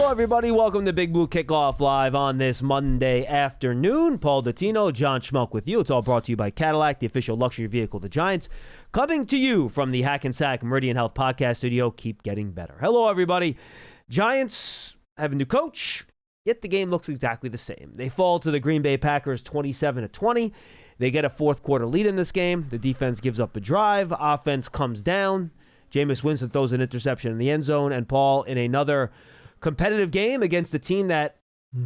Hello, everybody. Welcome to Big Blue Kickoff live on this Monday afternoon. Paul Dottino, John Schmeelk with you. It's all brought to you by Cadillac, the official luxury vehicle of the Giants. Coming to you from the Hackensack Meridian Health Podcast Studio. Keep getting better. Hello, everybody. Giants have a new coach, yet the game looks exactly the same. They fall to the Green Bay Packers 27-20. They get a fourth quarter lead in this game. The defense gives up a drive. Offense comes down. Jameis Winston throws an interception in the end zone. And Paul, in another competitive game against the team that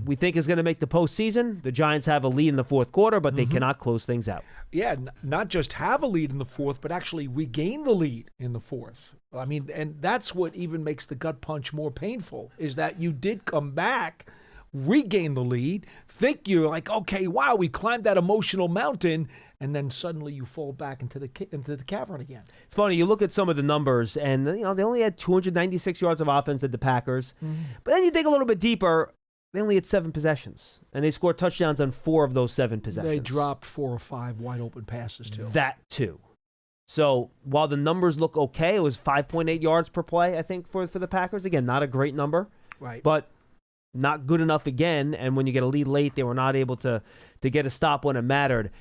we think is going to make the postseason, the Giants have a lead in the fourth quarter, but they cannot close things out. Yeah, not just have a lead in the fourth, but actually regain the lead in the fourth. I mean, and that's what even makes the gut punch more painful, is that you did come back, regain the lead, think you're like, okay, wow, we climbed that emotional mountain, and then suddenly you fall back into the cavern again. It's funny, you look at some of the numbers, and they only had 296 yards of offense at the Packers. But then you dig a little bit deeper, they only had 7 possessions, and they scored touchdowns on 4 of those 7 possessions. They dropped 4 or 5 wide open passes too. That too. So while the numbers look okay, it was 5.8 yards per play, I think, for the Packers. Again, not a great number, right? But not good enough again. And when you get a lead late, they were not able to get a stop when it mattered.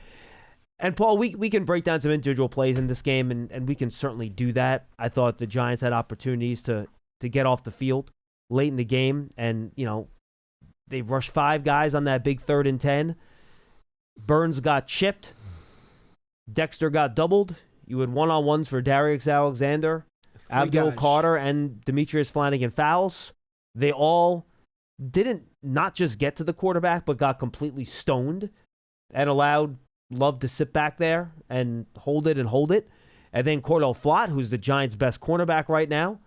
And Paul, we can break down some individual plays in this game, and we can certainly do that. I thought the Giants had opportunities to get off the field late in the game, and they rushed 5 guys on that big 3rd and 10. Burns got chipped. Dexter got doubled. You had one-on-ones for Darius Alexander, Abdul Carter, and Demetrius Flanagan fouls. They all didn't not just get to the quarterback, but got completely stoned and allowed Love to sit back there and hold it. And then Cordell Flott, who's the Giants' best cornerback right now,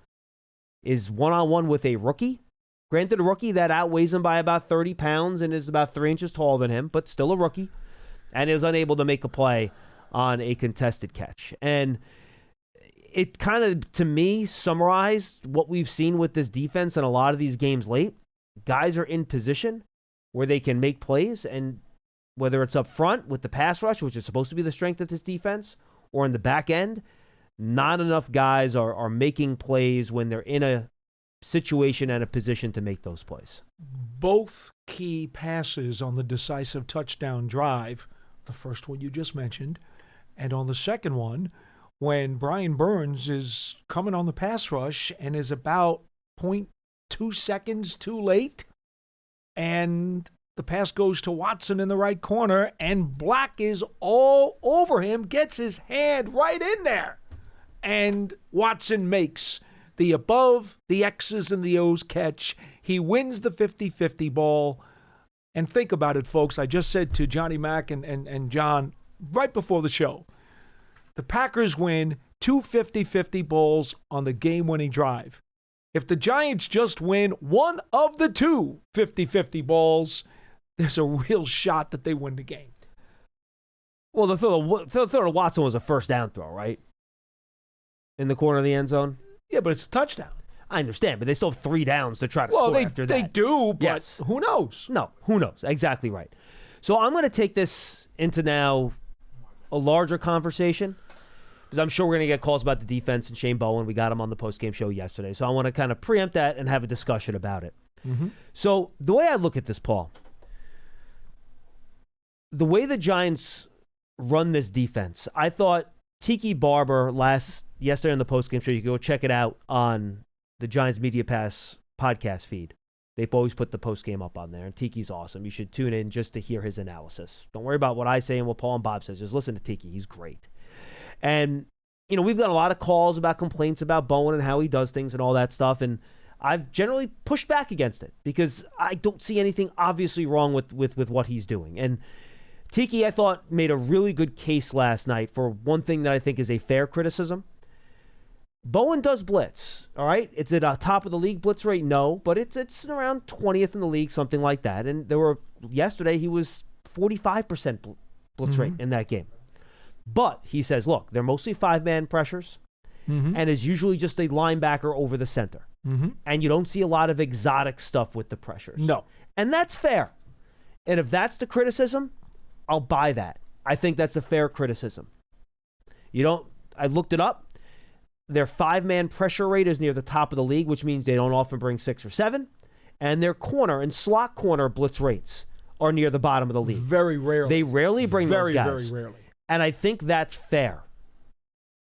is one-on-one with a rookie. Granted, a rookie that outweighs him by about 30 pounds and is about 3 inches taller than him, but still a rookie, and is unable to make a play on a contested catch. And it kind of, to me, summarized what we've seen with this defense in a lot of these games late. Guys are in position where they can make plays, and whether it's up front with the pass rush, which is supposed to be the strength of this defense, or in the back end, not enough guys are making plays when they're in a situation and a position to make those plays. Both key passes on the decisive touchdown drive, the first one you just mentioned, and on the second one, when Brian Burns is coming on the pass rush and is about 0.2 seconds too late, and the pass goes to Watson in the right corner, and Black is all over him, gets his hand right in there, and Watson makes the above the X's and the O's catch. He wins the 50-50 ball. And think about it, folks. I just said to Johnny Mack and John right before the show, the Packers win 2 50-50 balls on the game-winning drive. If the Giants just win one of the 2 50-50 balls, there's a real shot that they win the game. Well, the throw to Watson was a first down throw, right? In the corner of the end zone? Yeah, but it's a touchdown. I understand, but they still have 3 downs to try to score after that. They do, but yes. Who knows? No, who knows? Exactly right. So I'm going to take this into now a larger conversation, because I'm sure we're going to get calls about the defense and Shane Bowen. We got him on the postgame show yesterday. So I want to kind of preempt that and have a discussion about it. So the way I look at this, Paul, the way the Giants run this defense, I thought Tiki Barber yesterday on the postgame show, you can go check it out on the Giants Media Pass podcast feed. They've always put the postgame up on there, and Tiki's awesome. You should tune in just to hear his analysis. Don't worry about what I say and what Paul and Bob says. Just listen to Tiki. He's great. And, we've got a lot of calls about complaints about Bowen and how he does things and all that stuff, and I've generally pushed back against it because I don't see anything obviously wrong with what he's doing. And Tiki, I thought, made a really good case last night for one thing that I think is a fair criticism. Bowen does blitz, all right? It's at a top of the league blitz rate, no, but it's around 20th in the league, something like that. And yesterday he was 45% blitz rate in that game. But he says, look, they're mostly 5-man pressures, and it's usually just a linebacker over the center. And you don't see a lot of exotic stuff with the pressures. No. And that's fair. And if that's the criticism, I'll buy that. I think that's a fair criticism. I looked it up. Their 5-man pressure rate is near the top of the league, which means they don't often bring 6 or 7. and their corner and slot corner blitz rates are near the bottom of the league. Very rarely. They rarely bring those guys. Very rarely. And I think that's fair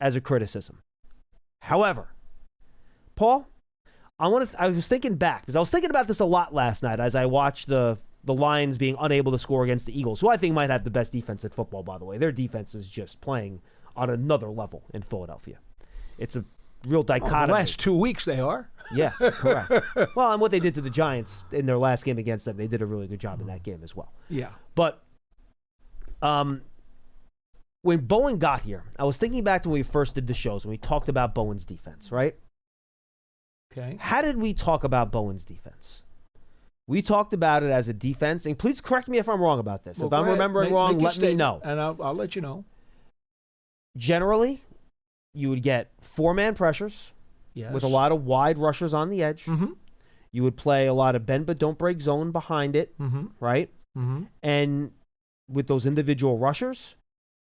as a criticism. However, Paul, I was thinking back, because I was thinking about this a lot last night as I watched the Lions being unable to score against the Eagles, who I think might have the best defense in football, by the way. Their defense is just playing on another level in Philadelphia. It's a real dichotomy. The last 2 weeks they are. Yeah, correct. Well, and what they did to the Giants in their last game against them, they did a really good job in that game as well. Yeah. But when Bowen got here, I was thinking back to when we first did the shows, and we talked about Bowen's defense, right? Okay. How did we talk about Bowen's defense? We talked about it as a defense, and please correct me if I'm wrong about this. Well, if I'm go ahead. remembering wrong, let me know. And I'll let you know. Generally, you would get four-man pressures with a lot of wide rushers on the edge. Mm-hmm. You would play a lot of bend but don't break zone behind it, right? Mm-hmm. And with those individual rushers,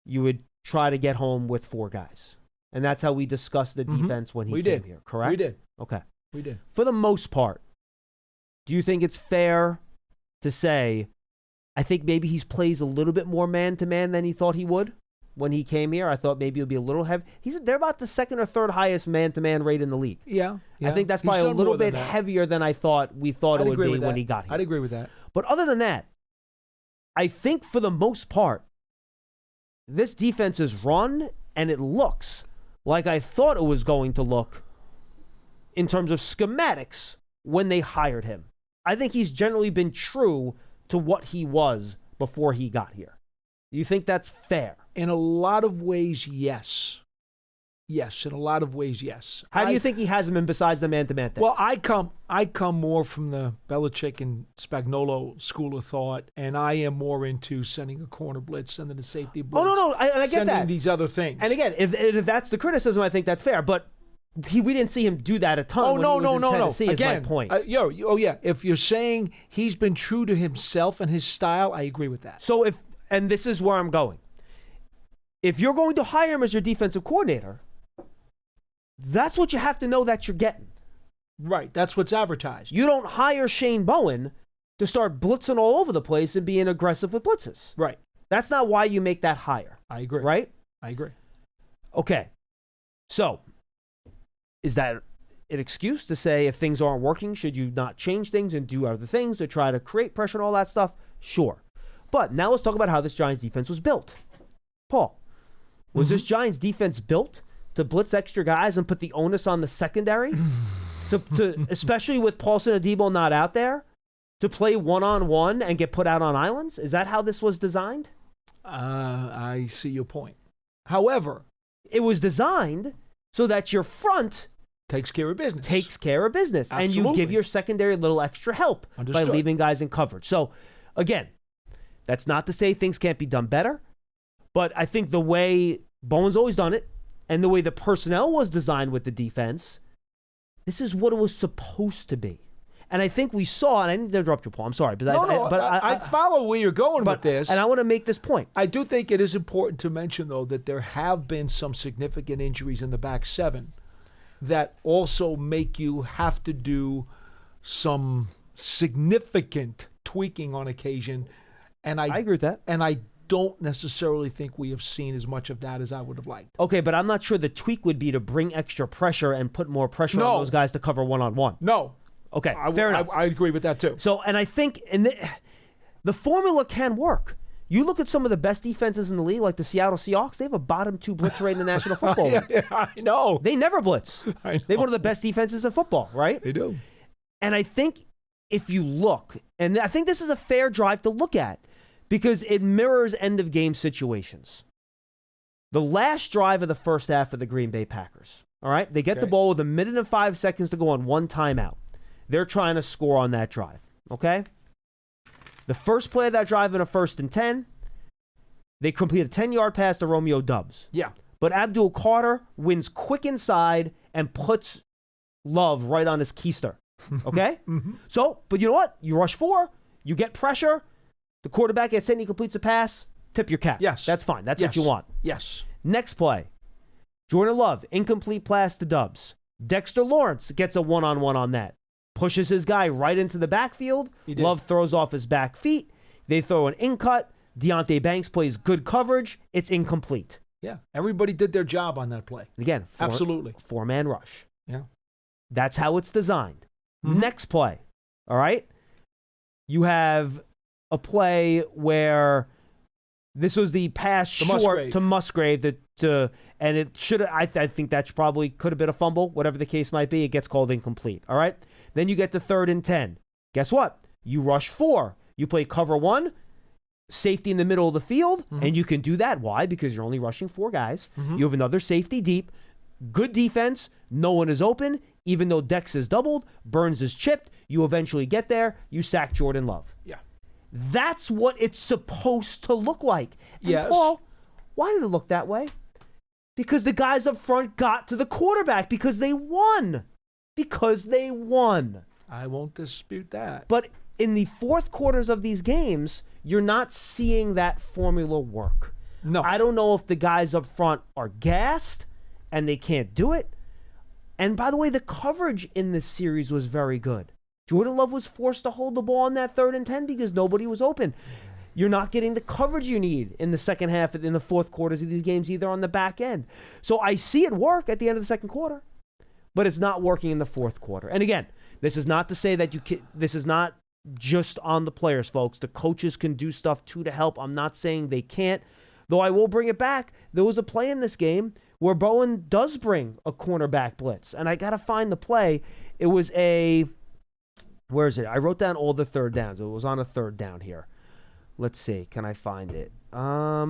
you would try to get home with four guys. And that's how we discussed the defense when he came here, correct? We did. Okay. We did. For the most part, do you think it's fair to say, I think maybe he plays a little bit more man-to-man than he thought he would when he came here? I thought maybe it would be a little heavy. They're about the second or third highest man-to-man rate in the league. Yeah. I think that's probably a little bit heavier than we thought it would be when he got here. I'd agree with that. But other than that, I think for the most part, this defense is run, and it looks like I thought it was going to look in terms of schematics when they hired him. I think he's generally been true to what he was before he got here. Do you think that's fair? In a lot of ways, yes. Yes, in a lot of ways, yes. How do you think he has him in besides the man-to-man thing? Well, I come more from the Belichick and Spagnuolo school of thought, and I am more into sending a corner blitz, sending a safety blitz. Oh, no, I get sending that. These other things. And again, if that's the criticism, I think that's fair. But we didn't see him do that a ton when he was in Tennessee, Again, is my point. If you're saying he's been true to himself and his style, I agree with that. So and this is where I'm going. If you're going to hire him as your defensive coordinator, that's what you have to know that you're getting. Right. That's what's advertised. You don't hire Shane Bowen to start blitzing all over the place and being aggressive with blitzes. Right. That's not why you make that hire. I agree. Right? I agree. Okay. So, is that an excuse to say if things aren't working, should you not change things and do other things to try to create pressure and all that stuff? Sure. But now let's talk about how this Giants defense was built. Paul, was this Giants defense built to blitz extra guys and put the onus on the secondary, to especially with Paulson and Debo not out there, to play one-on-one and get put out on islands? Is that how this was designed? I see your point. However, it was designed so that your front takes care of business. Absolutely. And you give your secondary a little extra help by leaving guys in coverage. So, again, that's not to say things can't be done better, but I think the way Bowen's always done it, and the way the personnel was designed with the defense, this is what it was supposed to be. And I think we saw, and I didn't interrupt you, Paul, I'm sorry. But I follow where you're going with this. And I want to make this point. I do think it is important to mention, though, that there have been some significant injuries in the back seven that also make you have to do some significant tweaking on occasion. And I agree with that. And I don't necessarily think we have seen as much of that as I would have liked. Okay, but I'm not sure the tweak would be to bring extra pressure and put more pressure on those guys to cover one-on-one. No. Okay, fair enough. I agree with that, too. So, and I think the formula can work. You look at some of the best defenses in the league, like the Seattle Seahawks, they have a bottom 2 blitz rate in the National Football League. Yeah, I know. They never blitz. I know. They have one of the best defenses in football, right? They do. And I think if you look, and I think this is a fair drive to look at, because it mirrors end-of-game situations. The last drive of the first half of the Green Bay Packers, all right? They get the ball with 1 minute and 5 seconds to go on one timeout. They're trying to score on that drive, okay? The first play of that drive in a 1st and 10, they complete a 10-yard pass to Romeo Doubs. Yeah. But Abdul Carter wins quick inside and puts Love right on his keister, okay? So, but you know what? You rush 4, you get pressure, the quarterback gets hit and he completes a pass, tip your cap. Yes. That's fine. That's what you want. Yes. Next play, Jordan Love, incomplete pass to Doubs. Dexter Lawrence gets a one-on-one on that. pushes his guy right into the backfield. He did. Love throws off his back feet. They throw an in-cut. Deonte Banks plays good coverage. It's incomplete. Yeah, everybody did their job on that play. Again, Absolutely. Four-man rush. Yeah. That's how it's designed. Mhm. Next play, all right? You have a play where this was the pass short Musgrave. to Musgrave, and it should have. I think that probably could have been a fumble, whatever the case might be. It gets called incomplete. All right. Then you get the 3rd and 10. Guess what? You rush 4. You play cover 1, safety in the middle of the field, and you can do that. Why? Because you're only rushing 4 guys. You have another safety deep. Good defense. No one is open. Even though Dex is doubled, Burns is chipped. You eventually get there. You sack Jordan Love. Yeah. That's what it's supposed to look like. And Yes. Paul, why did it look that way? Because the guys up front got to the quarterback because they won. I won't dispute that. But in the fourth quarters of these games, you're not seeing that formula work. No. I don't know if the guys up front are gassed and they can't do it. And by the way, the coverage in this series was very good. Jordan Love was forced to hold the ball on that 3rd and 10 because nobody was open. You're not getting the coverage you need in the second half, in the fourth quarters of these games, either on the back end. So I see it work at the end of the second quarter, but it's not working in the fourth quarter. And again, this is not to say that this is not just on the players, folks. The coaches can do stuff too to help. I'm not saying they can't, though I will bring it back. There was a play in this game where Bowen does bring a cornerback blitz, and I got to find the play. It was where is it? I wrote down all the 3rd downs. It was on a 3rd down here. Let's see. Can I find it? I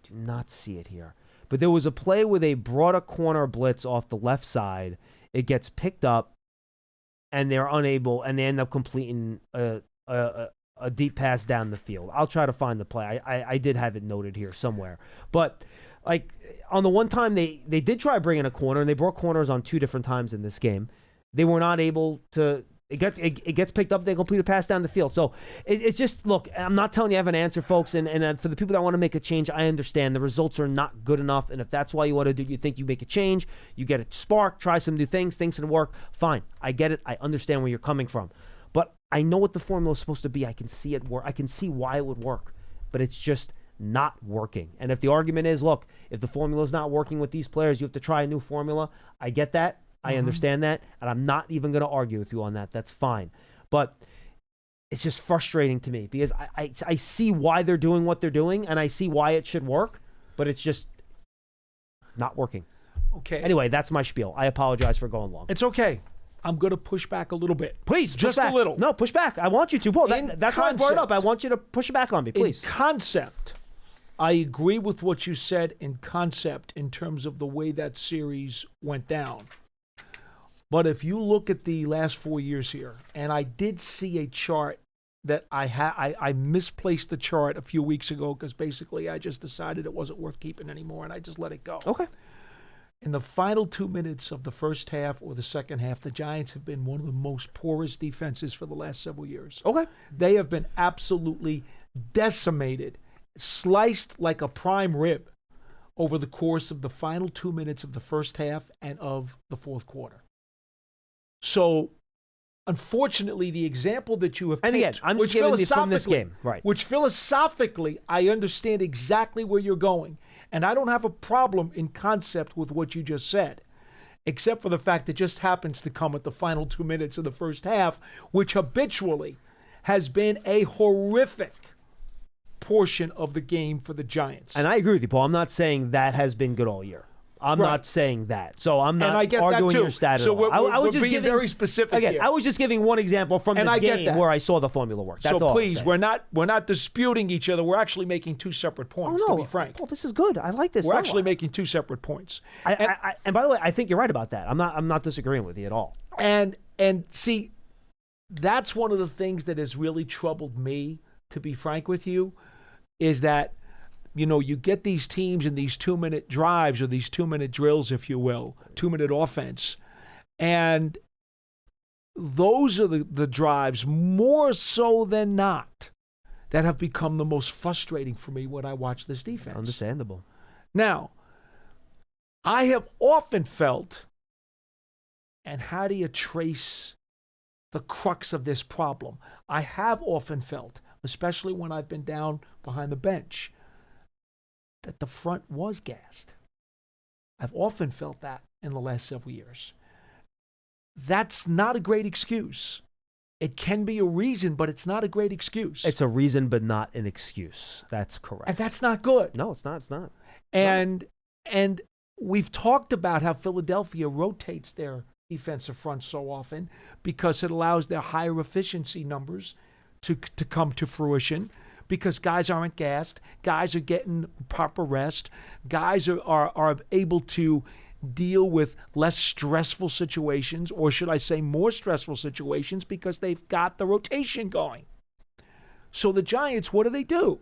do not see it here. But there was a play where they brought a corner blitz off the left side. It gets picked up, and they're unable, and they end up completing a deep pass down the field. I'll try to find the play. I did have it noted here somewhere. But like on the one time they did try bringing a corner, and they brought corners on 2 different times in this game. They were not able to. It gets picked up. They complete a pass down the field. So it's just, look, I'm not telling you I have an answer, folks. And for the people that want to make a change, I understand the results are not good enough. And if that's why you want to do, you think you make a change, you get a spark, try some new things can work. Fine, I get it. I understand where you're coming from. But I know what the formula is supposed to be. I can see it work. I can see why it would work. But it's just not working. And if the argument is, look, if the formula is not working with these players, you have to try a new formula. I get that. I understand that, and I'm not even going to argue with you on that. That's fine. But it's just frustrating to me because I see why they're doing what they're doing, and I see why it should work, but it's just not working. Okay. Anyway, that's my spiel. I apologize for going long. It's okay. I'm going to push back a little bit. Please, just push back. a little. No, push back. I want you to. Paul, that's why I brought it up. I want you to push back on me, please. In concept, I agree with what you said in concept in terms of the way that series went down. But if you look at the last 4 years here, and I did see a chart that I misplaced the chart a few weeks ago because basically I just decided it wasn't worth keeping anymore, and I just let it go. Okay. In the final 2 minutes of the first half or the second half, the Giants have been one of the most poorest defenses for the last several years. Okay. They have been absolutely decimated, sliced like a prime rib over the course of the final 2 minutes of the first half and of the fourth quarter. So, unfortunately, the example that you have And picked, again, I'm just giving this from this game. Right. which philosophically, I understand exactly where you're going. And I don't have a problem in concept with what you just said, except for the fact it just happens to come at the final 2 minutes of the first half, which habitually has been a horrific portion of the game for the Giants. And I agree with you, Paul. I'm not saying that has been good all year. I'm Right. not saying that. So I'm not And I get arguing that too. your stat So at all. I was we're just being giving, very specific again, here. I was just giving one example from And this I get game that. where I saw the formula work. That's so all. please, I'm we're not disputing each other. We're actually making 2 separate points, oh, no. to be frank. Paul, this is good. I like this. We're No, actually making 2 separate points. and by the way, I think you're right about that. I'm not disagreeing with you at all. And see, that's one of the things that has really troubled me, to be frank with you, is that, you know, you get these teams in these 2-minute drives or these 2-minute drills, if you will, 2-minute offense. And those are the drives, more so than not, that have become the most frustrating for me when I watch this defense. Understandable. Now, I have often felt, And how do you trace the crux of this problem? I have often felt, especially when I've been down behind the bench, that the front was gassed. I've often felt that in the last several years. That's not a great excuse. It can be a reason, but it's not a great excuse. It's a reason, but not an excuse. That's correct. And that's not good. No, it's not. It's not. And we've talked about how Philadelphia rotates their defensive front so often because it allows their higher efficiency numbers to come to fruition, because guys aren't gassed, guys are getting proper rest, guys are able to deal with less stressful situations, or should I say more stressful situations, because they've got the rotation going. So the Giants, what do?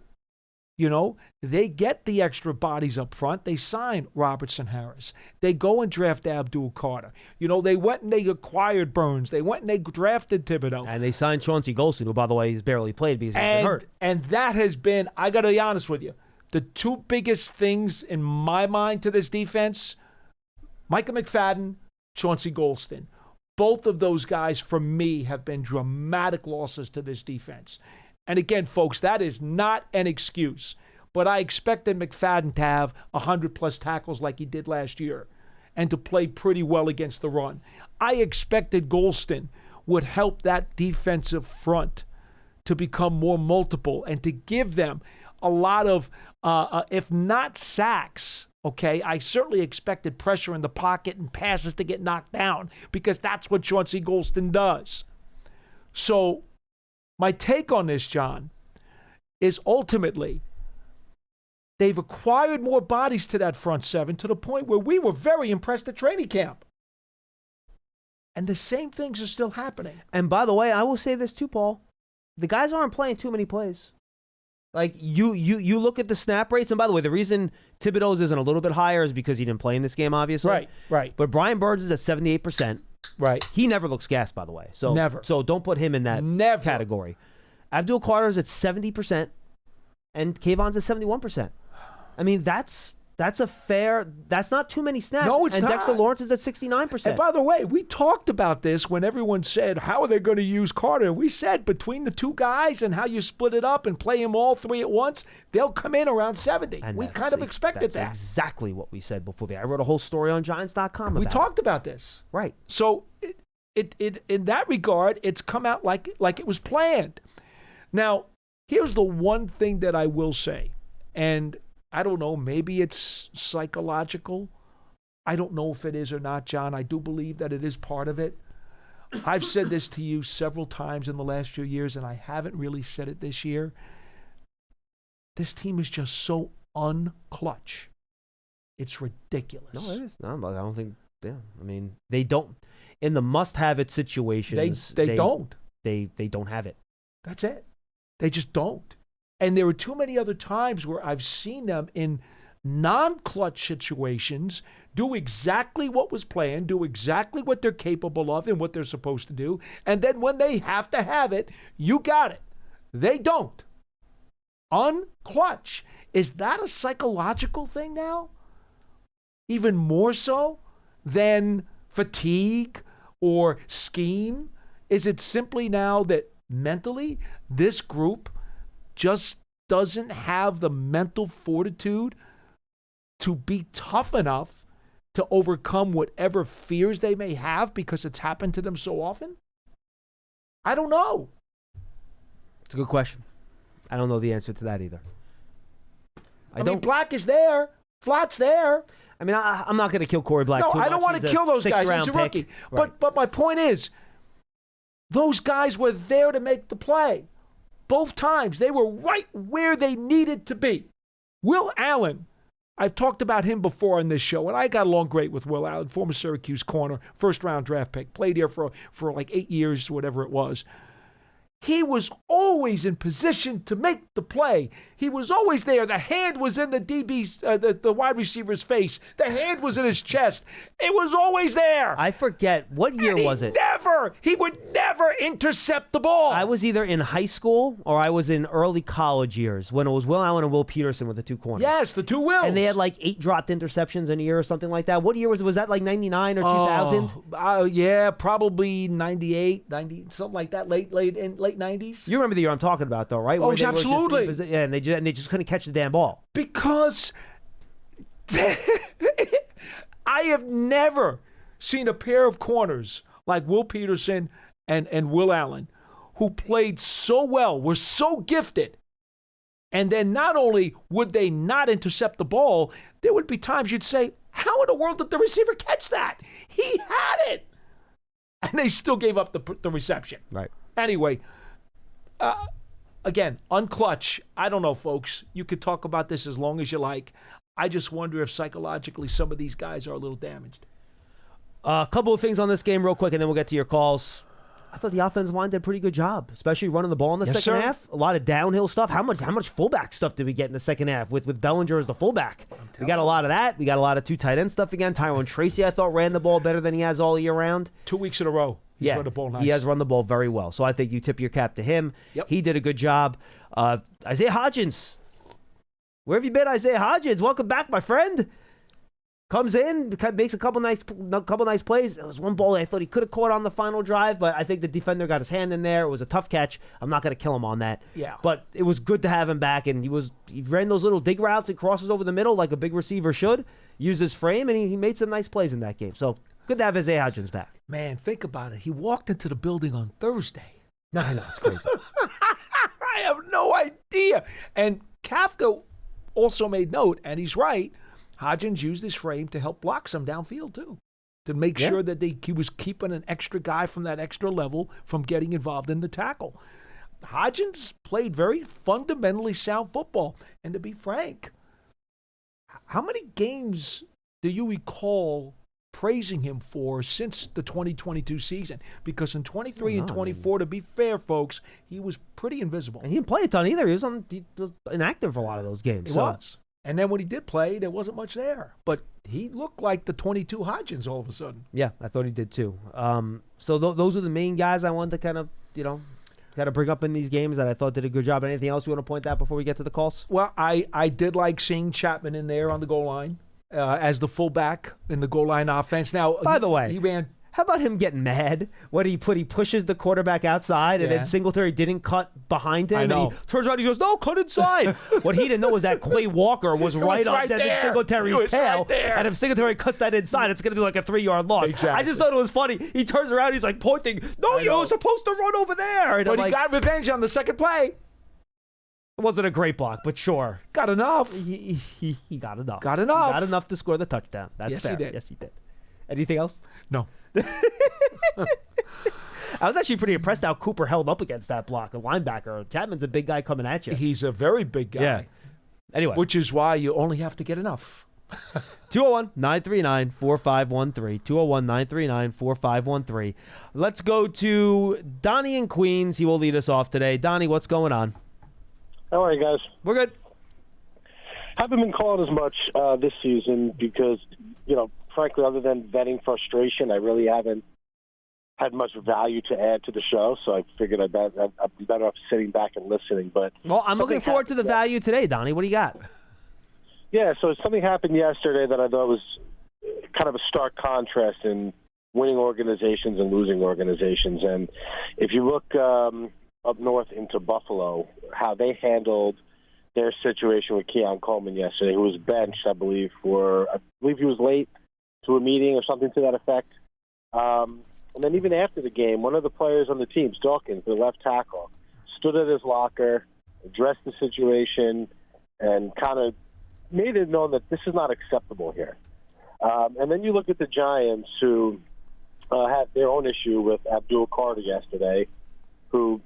They get the extra bodies up front. They sign Robertson Harris. They go and draft Abdul Carter. They went and they acquired Burns. They went and they drafted Thibodeau. And they signed Chauncey Golston, who, by the way, he's barely played because he's been hurt. And that has been, I got to be honest with you, the two biggest things in my mind to this defense: Micah McFadden, Chauncey Golston. Both of those guys, for me, have been dramatic losses to this defense. And again, folks, that is not an excuse. But I expected McFadden to have 100-plus tackles like he did last year and to play pretty well against the run. I expected Golston would help that defensive front to become more multiple and to give them a lot of, if not sacks, okay, I certainly expected pressure in the pocket and passes to get knocked down, because that's what Chauncey Golston does. So my take on this, John, is ultimately they've acquired more bodies to that front seven to the point where we were very impressed at training camp. And the same things are still happening. And by the way, I will say this too, Paul. The guys aren't playing too many plays. Like, you look at the snap rates, and by the way, the reason Thibodeau's isn't a little bit higher is because he didn't play in this game, obviously. Right. But Brian Burns is at 78%. Right. He never looks gassed, by the way. So never. So don't put him in that category. Abdul Carter's at 70%, and Kayvon's at 71%. I mean, that's not too many snaps. No, it's and not. Dexter Lawrence is at 69%. And by the way, we talked about this when everyone said, how are they going to use Carter? We said between the two guys and how you split it up and play them all three at once, they'll come in around 70. And we kind of expected that. That's exactly what we said before. I wrote a whole story on Giants.com about it. We talked about this. Right. So it in that regard, it's come out like it was planned. Now, here's the one thing that I will say, and I don't know, maybe it's psychological. I don't know if it is or not, John. I do believe that it is part of it. I've said this to you several times in the last few years, and I haven't really said it this year. This team is just so unclutch. It's ridiculous. No, it is. No, I don't think, yeah. I mean, they don't, in the must-have-it situations. They don't. They don't have it. That's it. They just don't. And there were too many other times where I've seen them in non-clutch situations do exactly what was planned, do exactly what they're capable of and what they're supposed to do. And then when they have to have it, you got it. They don't. Unclutch. Is that a psychological thing now? Even more so than fatigue or scheme? Is it simply now that mentally this group just doesn't have the mental fortitude to be tough enough to overcome whatever fears they may have because it's happened to them so often? I don't know. It's a good question. I don't know the answer to that either. I mean, Black is there. Flott's there. I mean, I'm not going to kill Corey Black. No, too much. I don't want to kill those guys. He's a rookie. Right. But my point is, those guys were there to make the play. Both times, they were right where they needed to be. Will Allen, I've talked about him before on this show, and I got along great with Will Allen, former Syracuse corner, first-round draft pick, played here for like 8 years, whatever it was. He was always in position to make the play. He was always there. The hand was in the DB's, the wide receiver's face. The hand was in his chest. It was always there. I forget. What year was it? He would never intercept the ball. I was either in high school or I was in early college years when it was Will Allen and Will Peterson with the two corners. Yes, the two Wills. And they had like 8 dropped interceptions in a year or something like that. What year was it? Was that like 99 or 2000? Yeah, probably 98, 90, something like that, late 90s. You remember the year I'm talking about, though, right? Oh, Where they absolutely. Were just and they just couldn't catch the damn ball. Because I have never seen a pair of corners like Will Peterson and Will Allen who played so well, were so gifted. And then not only would they not intercept the ball, there would be times you'd say, how in the world did the receiver catch that? He had it. And they still gave up the reception. Right. Anyway, again, unclutch. I don't know, folks. You could talk about this as long as you like. I just wonder if psychologically some of these guys are a little damaged. A couple of things on this game real quick, and then we'll get to your calls. I thought the offensive line did a pretty good job, especially running the ball in the second half. A lot of downhill stuff. How much fullback stuff did we get in the second half with Bellinger as the fullback? We got a lot of that. We got a lot of 2 tight end stuff again. Tyrone Tracy, I thought, ran the ball better than he has all year round. 2 weeks in a row. He's run the ball nice. He has run the ball very well. So I think you tip your cap to him. Yep. He did a good job. Isaiah Hodgins. Where have you been, Isaiah Hodgins? Welcome back, my friend. Comes in, makes a couple nice plays. There was one ball that I thought he could have caught on the final drive, but I think the defender got his hand in there. It was a tough catch. I'm not going to kill him on that. Yeah. But it was good to have him back, and he ran those little dig routes and crosses over the middle like a big receiver should. Used his frame, and he made some nice plays in that game. So good to have Isaiah Hodgins back. Man, think about it. He walked into the building on Thursday. I know, it's crazy. I have no idea. And Kafka also made note, and he's right, Hodgins used his frame to help block some downfield, too, to make sure that he was keeping an extra guy from that extra level from getting involved in the tackle. Hodgins played very fundamentally sound football. And to be frank, how many games do you recall praising him for since the 2022 season? Because in 23 and 24, to be fair, folks, he was pretty invisible. And he didn't play a ton either. He was inactive for a lot of those games. He was. And then when he did play, there wasn't much there. But he looked like the 22 Hodgins all of a sudden. Yeah, I thought he did too. So those are the main guys I wanted to kind of bring up in these games that I thought did a good job. Anything else you want to point out before we get to the calls? Well, I did like seeing Chatman in there on the goal line as the fullback in the goal line offense. Now, by the way, he ran. How about him getting mad when he pushes the quarterback outside and then Singletary didn't cut behind him? I know. And he turns around and he goes, no, cut inside. What he didn't know was that Quay Walker was right on Singletary's tail. And if Singletary cuts that inside, it's going to be like a 3-yard loss. Exactly. I just thought it was funny. He turns around, he's like pointing, no, you're supposed to run over there. And but he got revenge on the second play. It wasn't a great block, but sure. Got enough. He got enough. Got enough. Got enough to score the touchdown. That's yes, fair. He did. Yes, he did. Anything else? No. I was actually pretty impressed how Cooper held up against that block. A linebacker. Chapman's a big guy coming at you. He's a very big guy. Yeah. Anyway. Which is why you only have to get enough. 201-939-4513. 201-939-4513. Let's go to Donnie in Queens. He will lead us off today. Donnie, what's going on? How are you guys? We're good. Haven't been calling as much this season because, frankly, other than venting frustration, I really haven't had much value to add to the show. So I figured I'd be better off sitting back and listening. But well, I'm looking forward to the value today, Donnie. What do you got? Yeah, so something happened yesterday that I thought was kind of a stark contrast in winning organizations and losing organizations. And if you look up north into Buffalo, how they handled their situation with Keon Coleman yesterday, who was benched, I believe he was late to a meeting or something to that effect. And then even after the game, one of the players on the team, Dawkins, the left tackle, stood at his locker, addressed the situation, and kind of made it known that this is not acceptable here. And then you look at the Giants, who had their own issue with Abdul Carter yesterday, who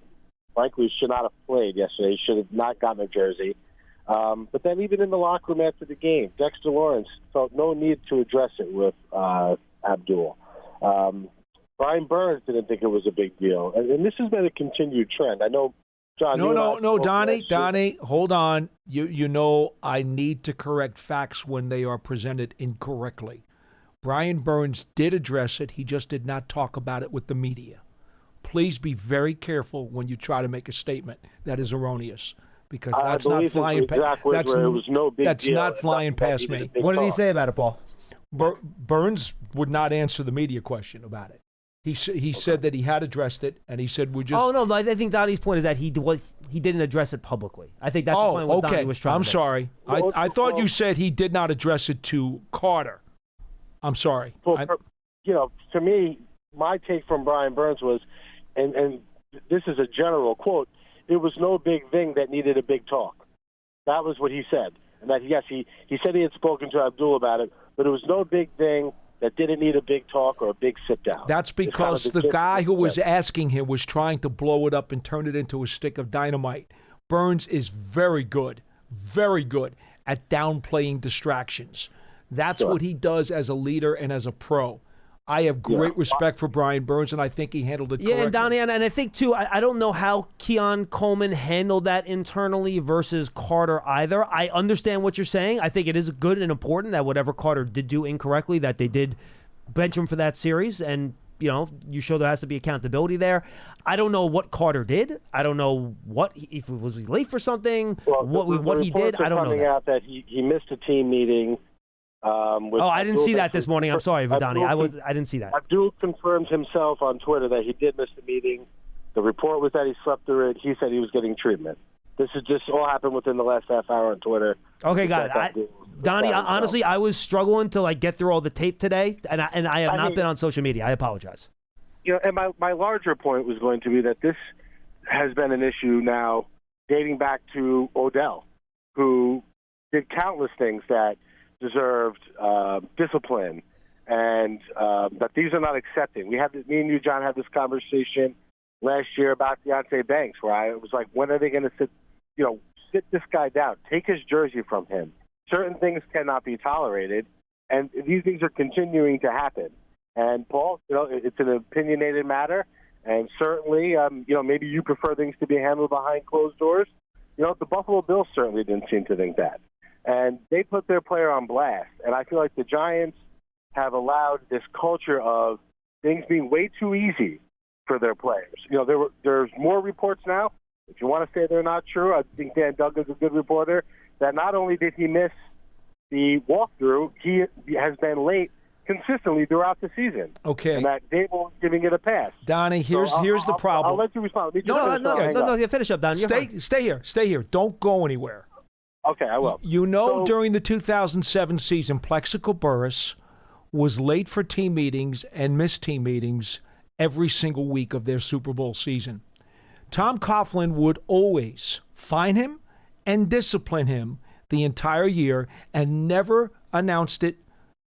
frankly should not have played yesterday. He should have not gotten a jersey. But then even in the locker room after the game, Dexter Lawrence felt no need to address it with Abdul. Brian Burns didn't think it was a big deal. And this has been a continued trend. I know, John. No, Donnie, hold on. You know I need to correct facts when they are presented incorrectly. Brian Burns did address it. He just did not talk about it with the media. Please be very careful when you try to make a statement that is erroneous, because that's not flying past. That's not flying past me. What did he say about it, Paul? Burns would not answer the media question about it. He said that he had addressed it, and he said we just. Oh no, I think Donnie's point is that he didn't address it publicly. I think that's the point what Donnie was trying to make. I'm sorry. I thought you said he did not address it to Carter. I'm sorry. Well, to me, my take from Brian Burns was, and this is a general quote, it was no big thing that needed a big talk. That was what he said. And that, yes, he said he had spoken to Abdul about it, but it was no big thing that didn't need a big talk or a big sit-down. That's because the guy who was asking him was trying to blow it up and turn it into a stick of dynamite. Burns is very good at downplaying distractions. That's what he does as a leader and as a pro. I have great respect for Brian Burns, and I think he handled it correctly. Yeah, and Donnie, and I think, too, I don't know how Keon Coleman handled that internally versus Carter either. I understand what you're saying. I think it is good and important that whatever Carter did do incorrectly, that they did bench him for that series, and, you show there has to be accountability there. I don't know what Carter did. I don't know if it was late for something, what he did. I don't know. Coming out that he missed a team meeting. I didn't see that this morning. I'm sorry, Donnie. I didn't see that. Abdul confirmed himself on Twitter that he did miss the meeting. The report was that he slept through it. He said he was getting treatment. This has just all happened within the last half hour on Twitter. Okay, got it. Donnie, honestly, I was struggling to get through all the tape today, and I have not been on social media. I apologize. And my larger point was going to be that this has been an issue now dating back to Odell, who did countless things that deserved discipline, and that these are not accepted. Me and you, John, had this conversation last year about Deonte Banks, where I was like, when are they going to sit this guy down, take his jersey from him? Certain things cannot be tolerated, and these things are continuing to happen. And Paul, it's an opinionated matter, and certainly, maybe you prefer things to be handled behind closed doors. The Buffalo Bills certainly didn't seem to think that. And they put their player on blast. And I feel like the Giants have allowed this culture of things being way too easy for their players. There's more reports now. If you want to say they're not true, I think Dan Duggan's a good reporter, that not only did he miss the walkthrough, he has been late consistently throughout the season. Okay. And that Dable was giving it a pass. Donnie, here's the problem. I'll let you respond. No, finish up, Donnie. Stay here. Don't go anywhere. Okay, I will. During the 2007 season, Plexico Burress was late for team meetings and missed team meetings every single week of their Super Bowl season. Tom Coughlin would always fine him and discipline him the entire year and never announced it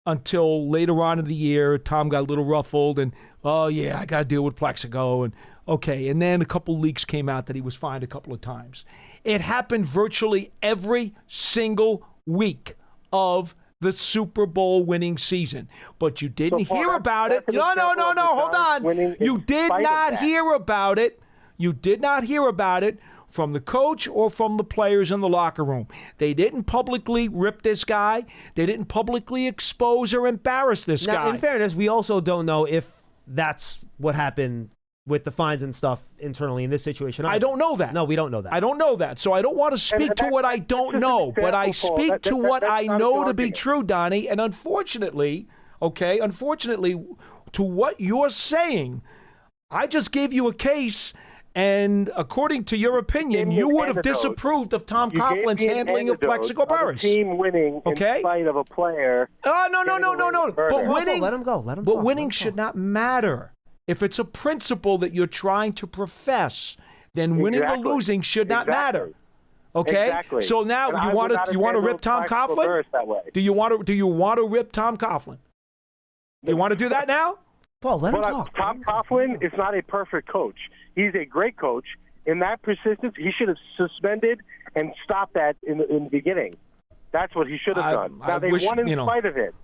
until later on in the year. Tom got a little ruffled and, I got to deal with Plexico. And then a couple leaks came out that he was fined a couple of times. It happened virtually every single week of the Super Bowl winning season. But you didn't hear about it. No, hold on. You did not hear about it. You did not hear about it from the coach or from the players in the locker room. They didn't publicly rip this guy. They didn't publicly expose or embarrass this guy. Now, in fairness, we also don't know if that's what happened with the fines and stuff internally in this situation. I don't know that. No, we don't know that. I don't know that. So I don't want to speak to what I don't know, but I speak to what I know to be true, Donnie. And unfortunately, to what you're saying, I just gave you a case, and according to your opinion, you would have disapproved of Tom Coughlin's handling of Plexico Burress. Team winning in spite of a player. Oh, no. But winning, let him go. Let him but talk. winning should not matter. If it's a principle that you're trying to profess, then winning or losing should not matter. Okay? Exactly. So now you want to rip Tom Coughlin? Do you want to rip Tom Coughlin? You want to do that now? Paul, let him talk. Tom Coughlin is not a perfect coach. He's a great coach. In that persistence, he should have suspended and stopped that in the beginning. That's what he should have done. Now, they won in spite of it.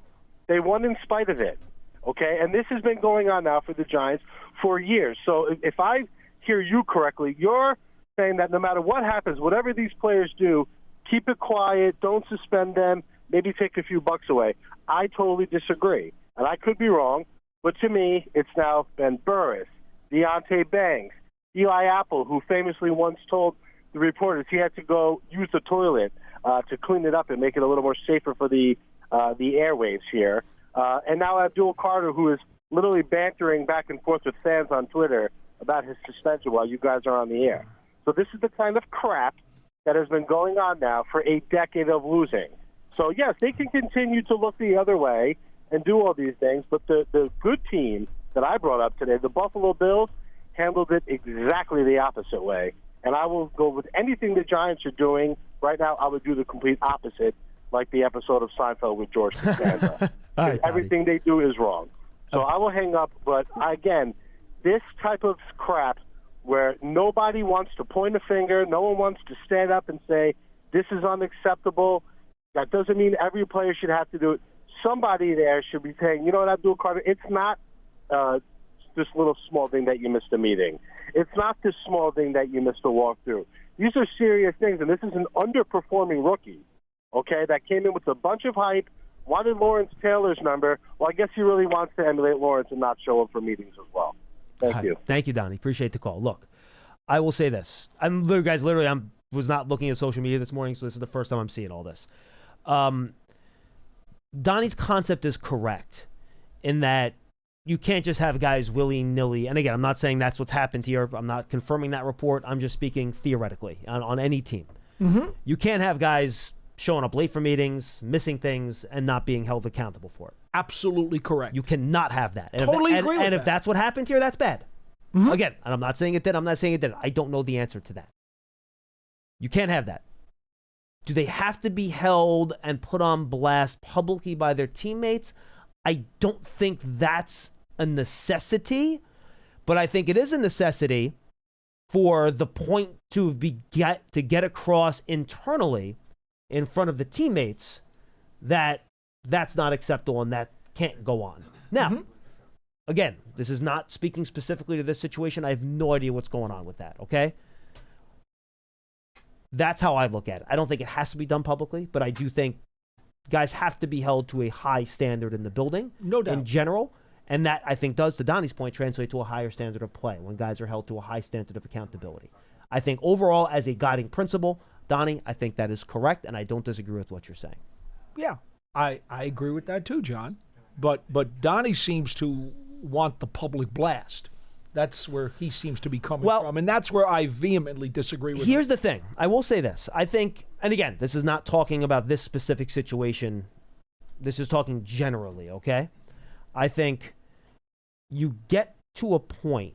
They won in spite of it. okay? And this has been going on now for the Giants for years. So if I hear you correctly, you're saying that no matter what happens, whatever these players do, keep it quiet, don't suspend them, maybe take a few bucks away. I totally disagree. And I could be wrong, but to me, it's now Ben Burris, Deontay Banks, Eli Apple, who famously once told the reporters he had to go use the toilet to clean it up and make it a little more safer for the airwaves here. And now Abdul Carter, who is literally bantering back and forth with fans on Twitter about his suspension while you guys are on the air. So this is the kind of crap that has been going on now for a decade of losing. So, yes, they can continue to look the other way and do all these things, but the good team that I brought up today, the Buffalo Bills, handled it exactly the opposite way. And I will go with anything the Giants are doing. Right now, I would do the complete opposite, like the episode of Seinfeld with George Costanza. Right, everything they do is wrong. So I will hang up, but again, this type of crap where nobody wants to point a finger, no one wants to stand up and say, this is unacceptable, that doesn't mean every player should have to do it. Somebody there should be saying, you know what, Abdul Carter, it's not this little small thing that you missed a meeting. It's not this small thing that you missed a walkthrough. These are serious things, and this is an underperforming rookie, okay, that came in with a bunch of hype, wanted Lawrence Taylor's number. Well, I guess he really wants to emulate Lawrence and not show up for meetings as well. Thank you. Thank you, Donnie. Appreciate the call. Look, I will say this. I was not looking at social media this morning, so this is the first time I'm seeing all this. Donnie's concept is correct in that you can't just have guys willy-nilly. And again, I'm not saying that's what's happened here. I'm not confirming that report. I'm just speaking theoretically on any team. Mm-hmm. You can't have guys showing up late for meetings, missing things, and not being held accountable for it. Absolutely correct. You cannot have that. And totally if, agree with and that. if that's what happened here, that's bad. Mm-hmm. Again, and I'm not saying it did. I'm not saying it did. I don't know the answer to that. You can't have that. Do they have to be held and put on blast publicly by their teammates? I don't think that's a necessity, but I think it is a necessity for the point to get across internally in front of the teammates that that's not acceptable and that can't go on. Now, again, this is not speaking specifically to this situation. I have no idea what's going on with that, okay? That's how I look at it. I don't think it has to be done publicly, but I do think guys have to be held to a high standard in the building, no doubt, in general. And that, I think, does, to Donnie's point, translate to a higher standard of play when guys are held to a high standard of accountability. I think overall, as a guiding principle, Donnie, I think that is correct, and I don't disagree with what you're saying. Yeah, I agree with that too, John. But Donnie seems to want the public blast. That's where he seems to be coming from, and that's where I vehemently disagree with him. Here's the thing. I will say this. I think, and again, this is not talking about this specific situation. This is talking generally, okay? I think you get to a point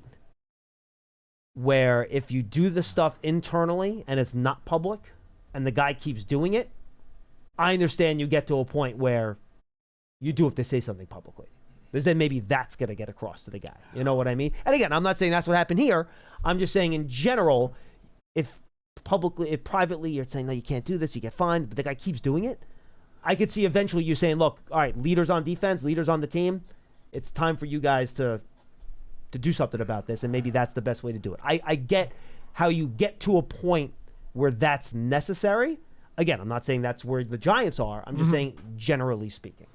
where if you do the stuff internally and it's not public and the guy keeps doing it, I understand you get to a point where you do have to say something publicly. Because then maybe that's going to get across to the guy. You know what I mean? And again, I'm not saying that's what happened here. I'm just saying in general, if privately you're saying, no, you can't do this, you get fined, but the guy keeps doing it, I could see eventually you saying, look, all right, leaders on defense, leaders on the team, it's time for you guys to do something about this, and maybe that's the best way to do it. I get how you get to a point where that's necessary. Again, I'm not saying that's where the Giants are. I'm just saying generally speaking.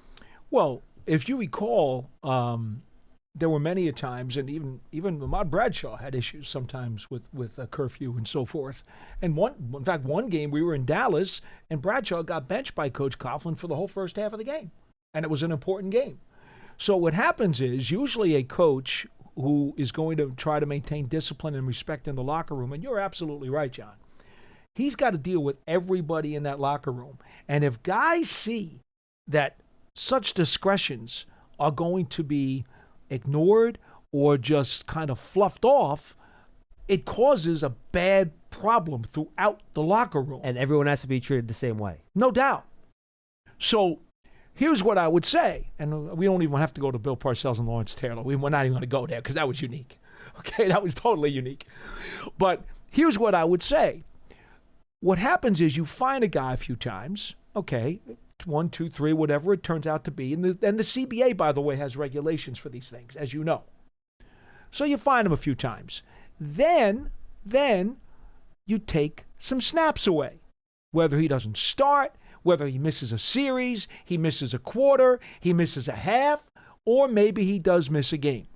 Well, if you recall, there were many a times, and even Ahmad Bradshaw had issues sometimes with a curfew and so forth. And in fact, one game we were in Dallas, and Bradshaw got benched by Coach Coughlin for the whole first half of the game, and it was an important game. So what happens is usually a coach who is going to try to maintain discipline and respect in the locker room, and you're absolutely right, John, he's got to deal with everybody in that locker room. And if guys see that such discretions are going to be ignored or just kind of fluffed off, it causes a bad problem throughout the locker room. And everyone has to be treated the same way. No doubt. So here's what I would say, and we don't even have to go to Bill Parcells and Lawrence Taylor. We're not even going to go there because that was unique. Okay, that was totally unique. But here's what I would say. What happens is you find a guy a few times, okay, 1, 2, 3, whatever it turns out to be. And the CBA, by the way, has regulations for these things, as you know. So you fine him a few times. Then you take some snaps away. Whether he doesn't start, whether he misses a series, he misses a quarter, he misses a half, or maybe he does miss a game.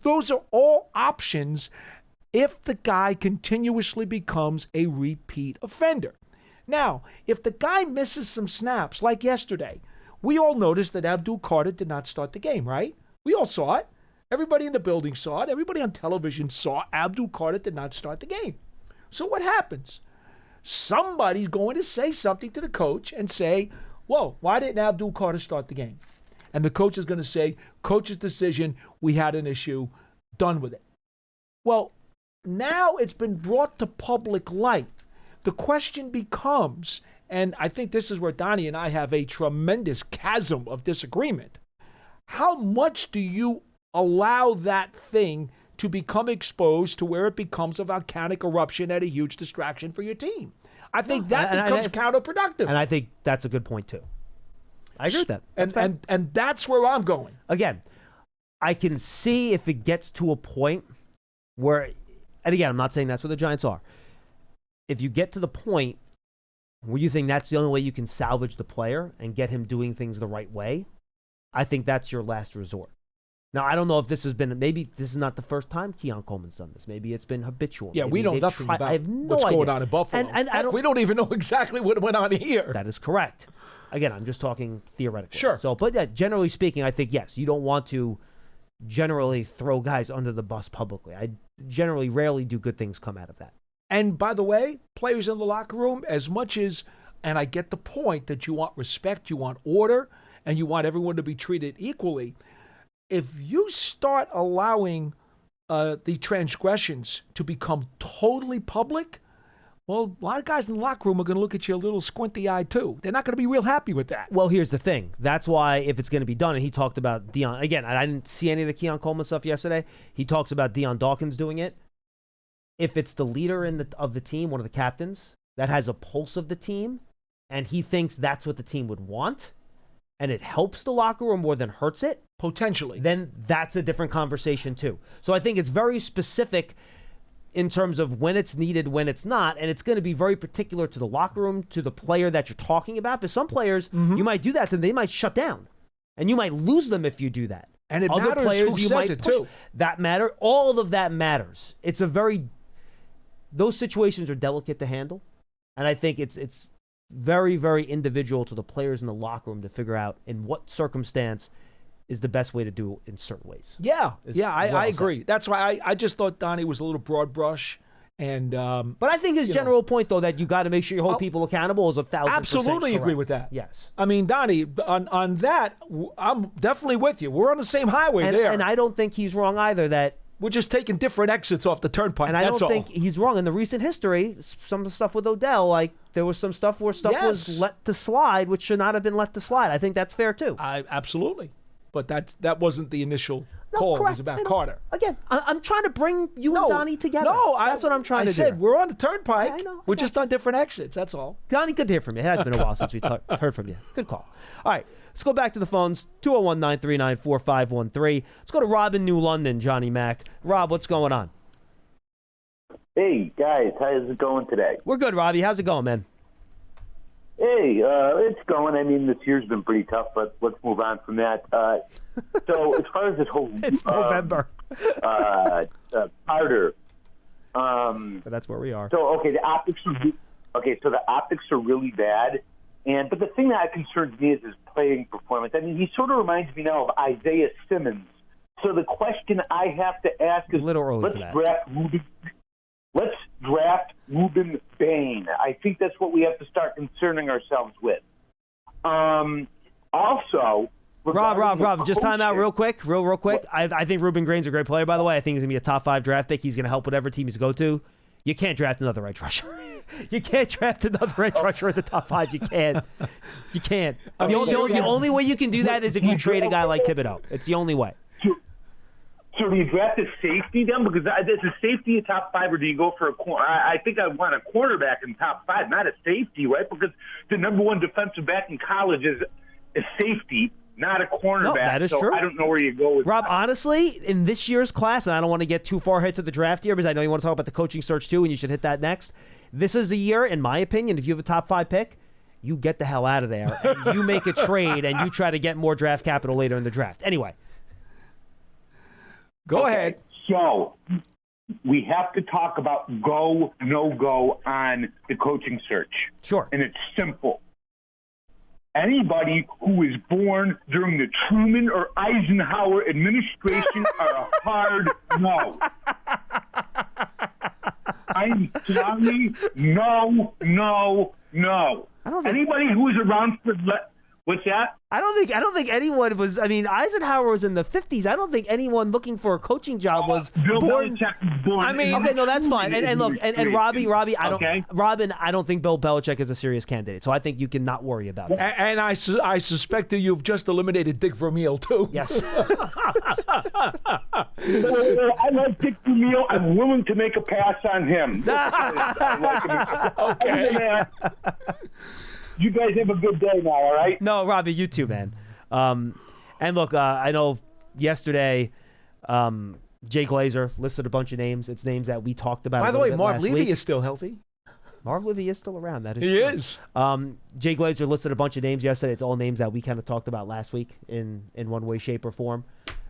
Those are all options if the guy continuously becomes a repeat offender. Now, if the guy misses some snaps, like yesterday, we all noticed that Abdul Carter did not start the game, right? We all saw it. Everybody in the building saw it. Everybody on television saw Abdul Carter did not start the game. So what happens? Somebody's going to say something to the coach and say, whoa, why didn't Abdul Carter start the game? And the coach is going to say, coach's decision, we had an issue, done with it. Well, now it's been brought to public light. The question becomes, and I think this is where Donnie and I have a tremendous chasm of disagreement, how much do you allow that thing to become exposed to where it becomes a volcanic eruption and a huge distraction for your team? I think that becomes counterproductive. And I think that's a good point, too. I agree with that. And that's where I'm going. Again, I can see if it gets to a point where, and again, I'm not saying that's where the Giants are. If you get to the point where you think that's the only way you can salvage the player and get him doing things the right way, I think that's your last resort. Now, I don't know if this has been, maybe this is not the first time Keon Coleman's done this. Maybe it's been habitual. Yeah, maybe we know nothing about I have no what's idea. going on in Buffalo. And we don't even know exactly what went on here. That is correct. Again, I'm just talking theoretically. Sure. So, but yeah, generally speaking, I think, yes, you don't want to generally throw guys under the bus publicly. I generally rarely do good things come out of that. And by the way, players in the locker room, as much as, and I get the point that you want respect, you want order, and you want everyone to be treated equally, if you start allowing the transgressions to become totally public, well, a lot of guys in the locker room are going to look at you a little squinty-eyed too. They're not going to be real happy with that. Well, here's the thing. That's why if it's going to be done, and he talked about Deion, again, I didn't see any of the Keon Coleman stuff yesterday. He talks about Deion Dawkins doing it. If it's the leader of the team, one of the captains, that has a pulse of the team, and he thinks that's what the team would want, and it helps the locker room more than hurts it, potentially, then that's a different conversation too. So I think it's very specific in terms of when it's needed, when it's not, and it's going to be very particular to the locker room, to the player that you're talking about. Because some players, you might do that, and they might shut down, and you might lose them if you do that. And it Other matters players who you says might it push. too. That matter. All of that matters. It's a very those situations are delicate to handle, and I think it's very, very individual to the players in the locker room to figure out in what circumstance is the best way to do it in certain ways. I agree. That's why I just thought Donnie was a little broad brush. And but I think his general point, though, that you got to make sure you hold people accountable is 1,000% absolutely correct. agree with that. Yes. I mean, Donnie, on that, I'm definitely with you. We're on the same highway there. And I don't think he's wrong either that we're just taking different exits off the turnpike. And I don't think he's wrong. In the recent history, some of the stuff with Odell, like there was some stuff where stuff was let to slide, which should not have been let to slide. I think that's fair, too. Absolutely. But that wasn't the initial call. Correct. It was about Carter. Again, I'm trying to bring you and Donnie together. That's what I'm trying to do. I said we're on the turnpike. I know. We're just on different exits. That's all. Donnie, good to hear from you. It has been a while since we heard from you. Good call. All right, let's go back to the phones. 201-939-4513. Let's go to Rob in New London, Johnny Mac. Rob, what's going on? Hey, guys. How's it going today? We're good, Robbie. How's it going, man? Hey, it's going. I mean, this year's been pretty tough, but let's move on from that. So as far as this whole it's November. Carter. But that's where we are. So the optics are really bad. But the thing that concerns me is his playing performance. I mean, he sort of reminds me now of Isaiah Simmons. So the question I have to ask is, a little early for that. Let's draft Ruben Bain. I think that's what we have to start concerning ourselves with. Also, Rob, just time out real quick. I think Ruben Green's a great player, by the way. I think he's going to be a top 5 draft pick. He's going to help whatever team he's go to. You can't draft another edge rusher. You can't draft another edge rusher at the top 5. You can't. You can't. The only way you can do that is if you trade a guy like Thibodeau. It's the only way. So do you draft a safety then? Because is a safety a top 5, or do you go for a corner? I think I want a quarterback in top 5, not a safety, right? Because the number 1 defensive back in college is a safety, not a cornerback. No, that is true. I don't know where you go with Rob, that. honestly, in this year's class, and I don't want to get too far ahead to the draft year because I know you want to talk about the coaching search too, and you should hit that next. This is the year, in my opinion, if you have a top 5 pick, you get the hell out of there, and you make a trade, and you try to get more draft capital later in the draft. Anyway. Go ahead. So we have to talk about go, no-go on the coaching search. Sure. And it's simple. Anybody who was born during the Truman or Eisenhower administration are a hard no. I'm sorry. No. Anybody who was around for... What's that? I don't think anyone was. I mean, Eisenhower was in the 50s. I don't think anyone looking for a coaching job was Bill born. Belichick was born. I mean, okay, no, that's fine. And look, and Robbie, Robin, I don't think Bill Belichick is a serious candidate. So I think you can not worry about that. And I suspect that you've just eliminated Dick Vermeil, too. Yes. I like Dick Vermeil. I'm willing to make a pass on him. Okay. You guys have a good day now, all right? No, Robbie, you too, man. And look, I know yesterday Jay Glazer listed a bunch of names. It's names that we talked about. By the way, Marv Levy is still healthy. Marv Levy is still around. That is He true. is. Jay Glazer listed a bunch of names yesterday. It's all names that we kind of talked about last week in one way, shape, or form.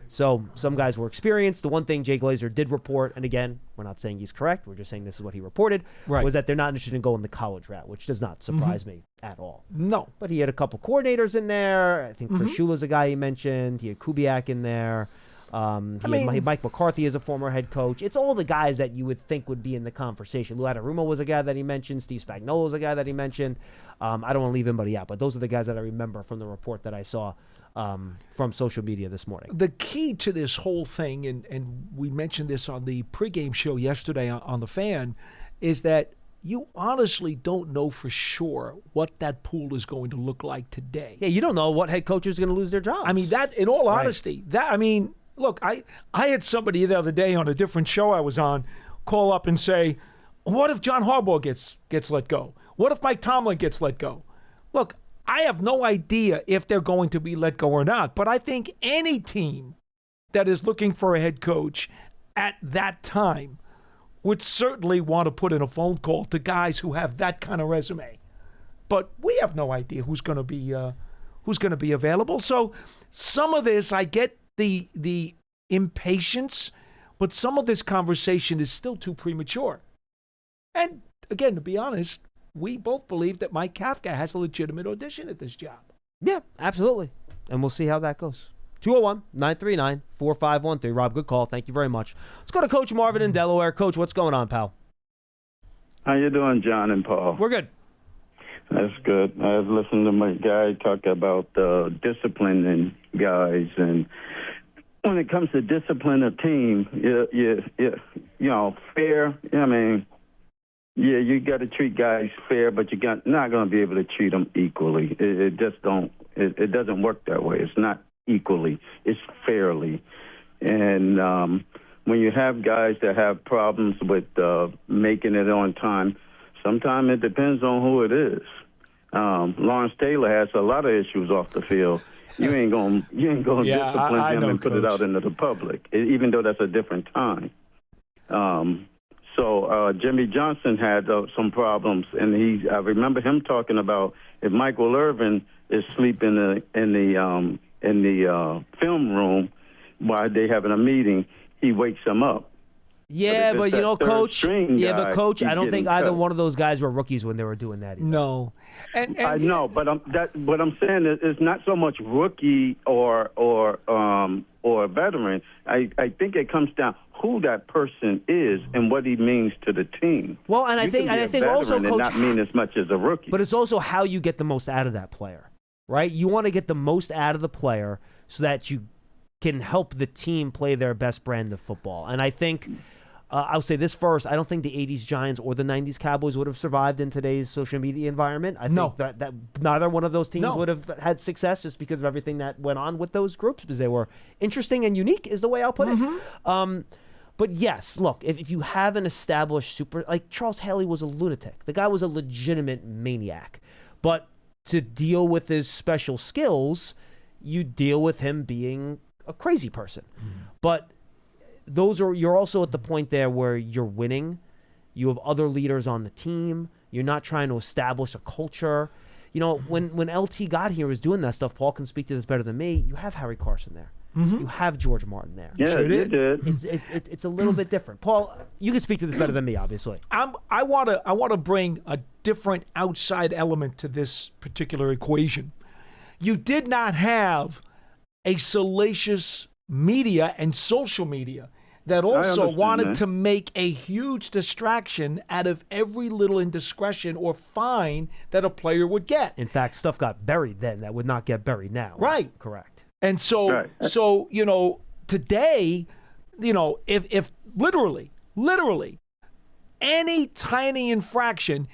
So some guys were experienced. The one thing Jay Glazer did report, and again, we're not saying he's correct, we're just saying this is what he reported, was that they're not interested in going the college route, which does not surprise me at all. No. But he had a couple coordinators in there. I think Chris Shula's a guy he mentioned. He had Kubiak in there. Mike McCarthy is a former head coach. It's all the guys that you would think would be in the conversation. Lou Adarumo was a guy that he mentioned. Steve Spagnuolo was a guy that he mentioned. I don't want to leave anybody out, but those are the guys that I remember from the report that I saw from social media this morning. The key to this whole thing, and we mentioned this on the pregame show yesterday on The Fan, is that you honestly don't know for sure what that pool is going to look like today. Yeah, you don't know what head coaches are going to lose their jobs. I mean, that, in all honesty, look, I had somebody the other day on a different show I was on call up and say, what if John Harbaugh gets let go? What if Mike Tomlin gets let go? Look, I have no idea if they're going to be let go or not, but I think any team that is looking for a head coach at that time would certainly want to put in a phone call to guys who have that kind of resume. But we have no idea who's going to be available. So some of this, I get the impatience, but some of this conversation is still too premature. And again, to be honest, we both believe that Mike Kafka has a legitimate audition at this job. Yeah, absolutely. And we'll see how that goes. 201-939-4513. Rob, good call. Thank you very much. Let's go to Coach Marvin in Delaware. Coach, what's going on, pal? How you doing, John and Paul? We're good. That's good. I was listening to my guy talk about disciplining guys, and when it comes to discipline a team, fair. I mean, yeah, you got to treat guys fair, but you're not going to be able to treat them equally. It just don't. It doesn't work that way. It's not equally. It's fairly. And when you have guys that have problems with making it on time, sometimes it depends on who it is. Lawrence Taylor has a lot of issues off the field. You ain't gonna discipline him and put it out into the public, even though that's a different time. So Jimmy Johnson had some problems, and I remember him talking about if Michael Irvin is sleeping in the film room while they having a meeting, he wakes him up. Yeah, but Coach. Yeah, but Coach, I don't think either one of those guys were rookies when they were doing that either. No, and I know, but what I'm saying is it's not so much rookie or a veteran. I think it comes down who that person is and what he means to the team. Well, and I think also, Coach, not mean as much as a rookie. But it's also how you get the most out of that player, right? You want to get the most out of the player so that you can help the team play their best brand of football. And I think I'll say this first. I don't think the 80s Giants or the 90s Cowboys would have survived in today's social media environment. I think that neither one of those teams would have had success just because of everything that went on with those groups, because they were interesting and unique is the way I'll put it. But yes, look, if you have an established like Charles Haley was a lunatic. The guy was a legitimate maniac. But to deal with his special skills, you deal with him being a crazy person. But you're also at the point there where you're winning. You have other leaders on the team. You're not trying to establish a culture. You know, when LT got here, was doing that stuff. Paul can speak to this better than me. You have Harry Carson there. You have George Martin there. Yeah, you did. It's a little bit different. Paul, you can speak to this better than me, obviously. I want to bring a different outside element to this particular equation. You did not have a salacious media and social media that also wanted to make a huge distraction out of every little indiscretion or fine that a player would get. In fact, stuff got buried then that would not get buried now. Right. Correct. And so today, if literally any tiny infraction,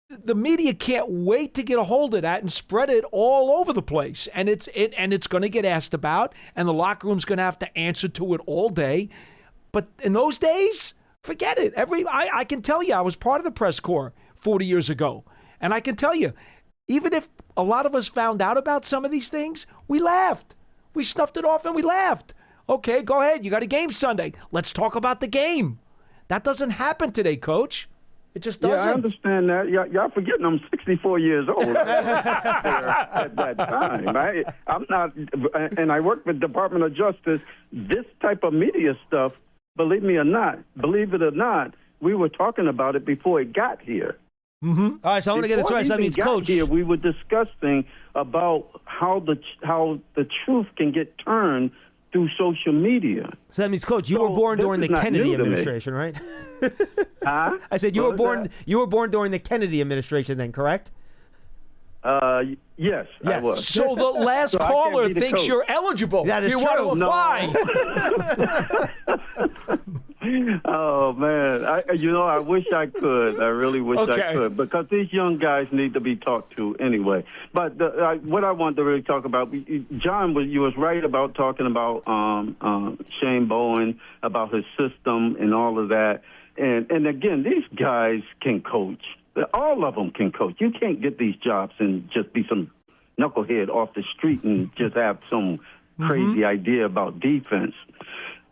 the media can't wait to get a hold of that and spread it all over the place, and it's going to get asked about, and the locker room's going to have to answer to it all day. But in those days, forget it. I can tell you, I was part of the press corps 40 years ago, and I can tell you, even if a lot of us found out about some of these things, we laughed. We snuffed it off and we laughed. Okay, go ahead. You got a game Sunday. Let's talk about the game. That doesn't happen today, Coach. It just doesn't. Yeah, I understand that. Y'all forgetting I'm 64 years old at that time. I'm not, and I work with Department of Justice. This type of media stuff, believe it or not, we were talking about it before it got here. All right, so I'm going to get it right. So that means, Coach, here, we were discussing about how the truth can get turned through social media. So that means, Coach, you were born during the Kennedy administration, right? Huh? I said you were born during the Kennedy administration, then, correct? Yes, I was. So the last caller thinks you're eligible. That is true. Want to apply? Oh man, I wish I could. I really wish I could, because these young guys need to be talked to anyway. But what I want to really talk about, John, you was right about talking about Shane Bowen, about his system and all of that. And again, these guys can coach. All of them can coach. You can't get these jobs and just be some knucklehead off the street and just have some crazy idea about defense.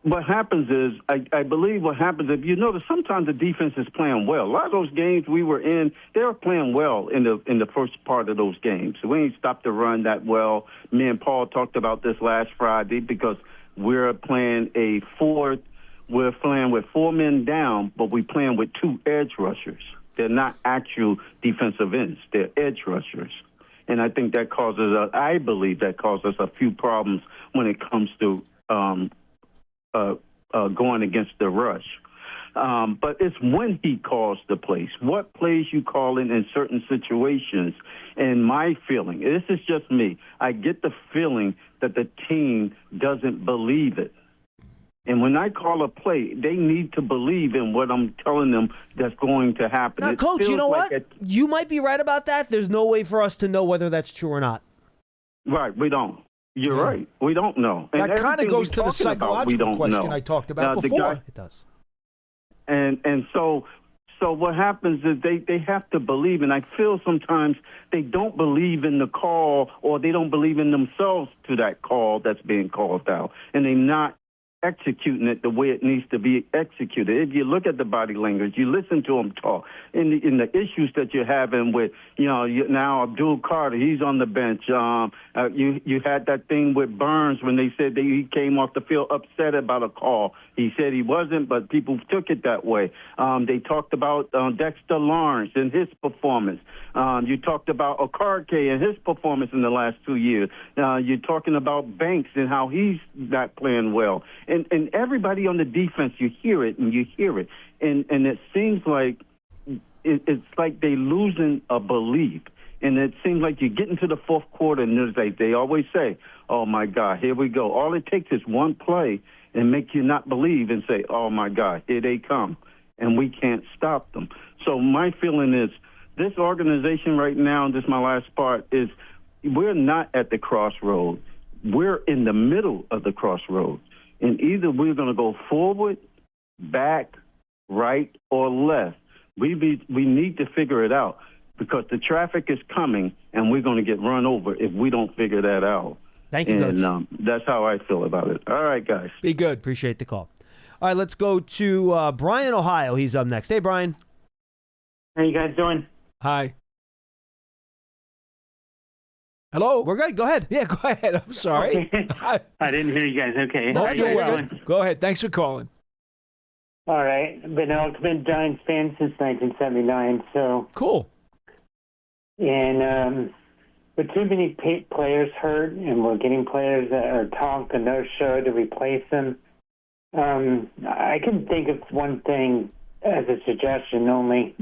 What happens is, I believe what happens, if you notice, sometimes the defense is playing well. A lot of those games we were in, they were playing well in the first part of those games. So we ain't stopped the run that well. Me and Paul talked about this last Friday, because we're playing we're playing with 4 men down, but we're playing with 2 edge rushers. They're not actual defensive ends. They're edge rushers. And I think that I believe that causes a few problems when it comes to going against the rush. But it's when he calls the plays. What plays you call in certain situations. And my feeling, this is just me, I get the feeling that the team doesn't believe it. And when I call a play, they need to believe in what I'm telling them that's going to happen. Now, Coach, you know what? You might be right about that. There's no way for us to know whether that's true or not. Right, we don't. You're right. We don't know. And that kind of goes to the psychological question I talked about before. It does. And so what happens is they have to believe, and I feel sometimes they don't believe in the call, or they don't believe in themselves to that call that's being called out, and they're not executing it the way it needs to be executed. If you look at the body language, you listen to them talk, in the issues that you're having with, now Abdul Carter, he's on the bench. You had that thing with Burns when they said that he came off the field upset about a call. He said he wasn't, but people took it that way. They talked about Dexter Lawrence and his performance. You talked about Okarke and his performance in the last 2 years. You're talking about Banks and how he's not playing well. And everybody on the defense, you hear it and you hear it. And it seems like it's like they losing a belief. And it seems like you get into the fourth quarter, and there's like they always say, oh, my God, here we go. All it takes is one play, and make you not believe and say, oh, my God, here they come, and we can't stop them. So my feeling is this organization right now, and this is my last part, is we're not at the crossroads. We're in the middle of the crossroads. And either we're going to go forward, back, right, or left. We need to figure it out because the traffic is coming, and we're going to get run over if we don't figure that out. Thank you, Coach. And that's how I feel about it. All right, guys. Be good. Appreciate the call. All right, let's go to Brian, Ohio. He's up next. Hey, Brian. How you guys doing? Hi. Hello? We're good. Go ahead. Yeah, go ahead. I'm sorry. I didn't hear you guys. Okay. No, How you you're guys well. doing? Go ahead. Thanks for calling. All right. Been an ultimate Giants fan since 1979. So, Cool. and with too many players hurt, and we're getting players that are talked and no show to replace them. I can think of one thing as a suggestion only.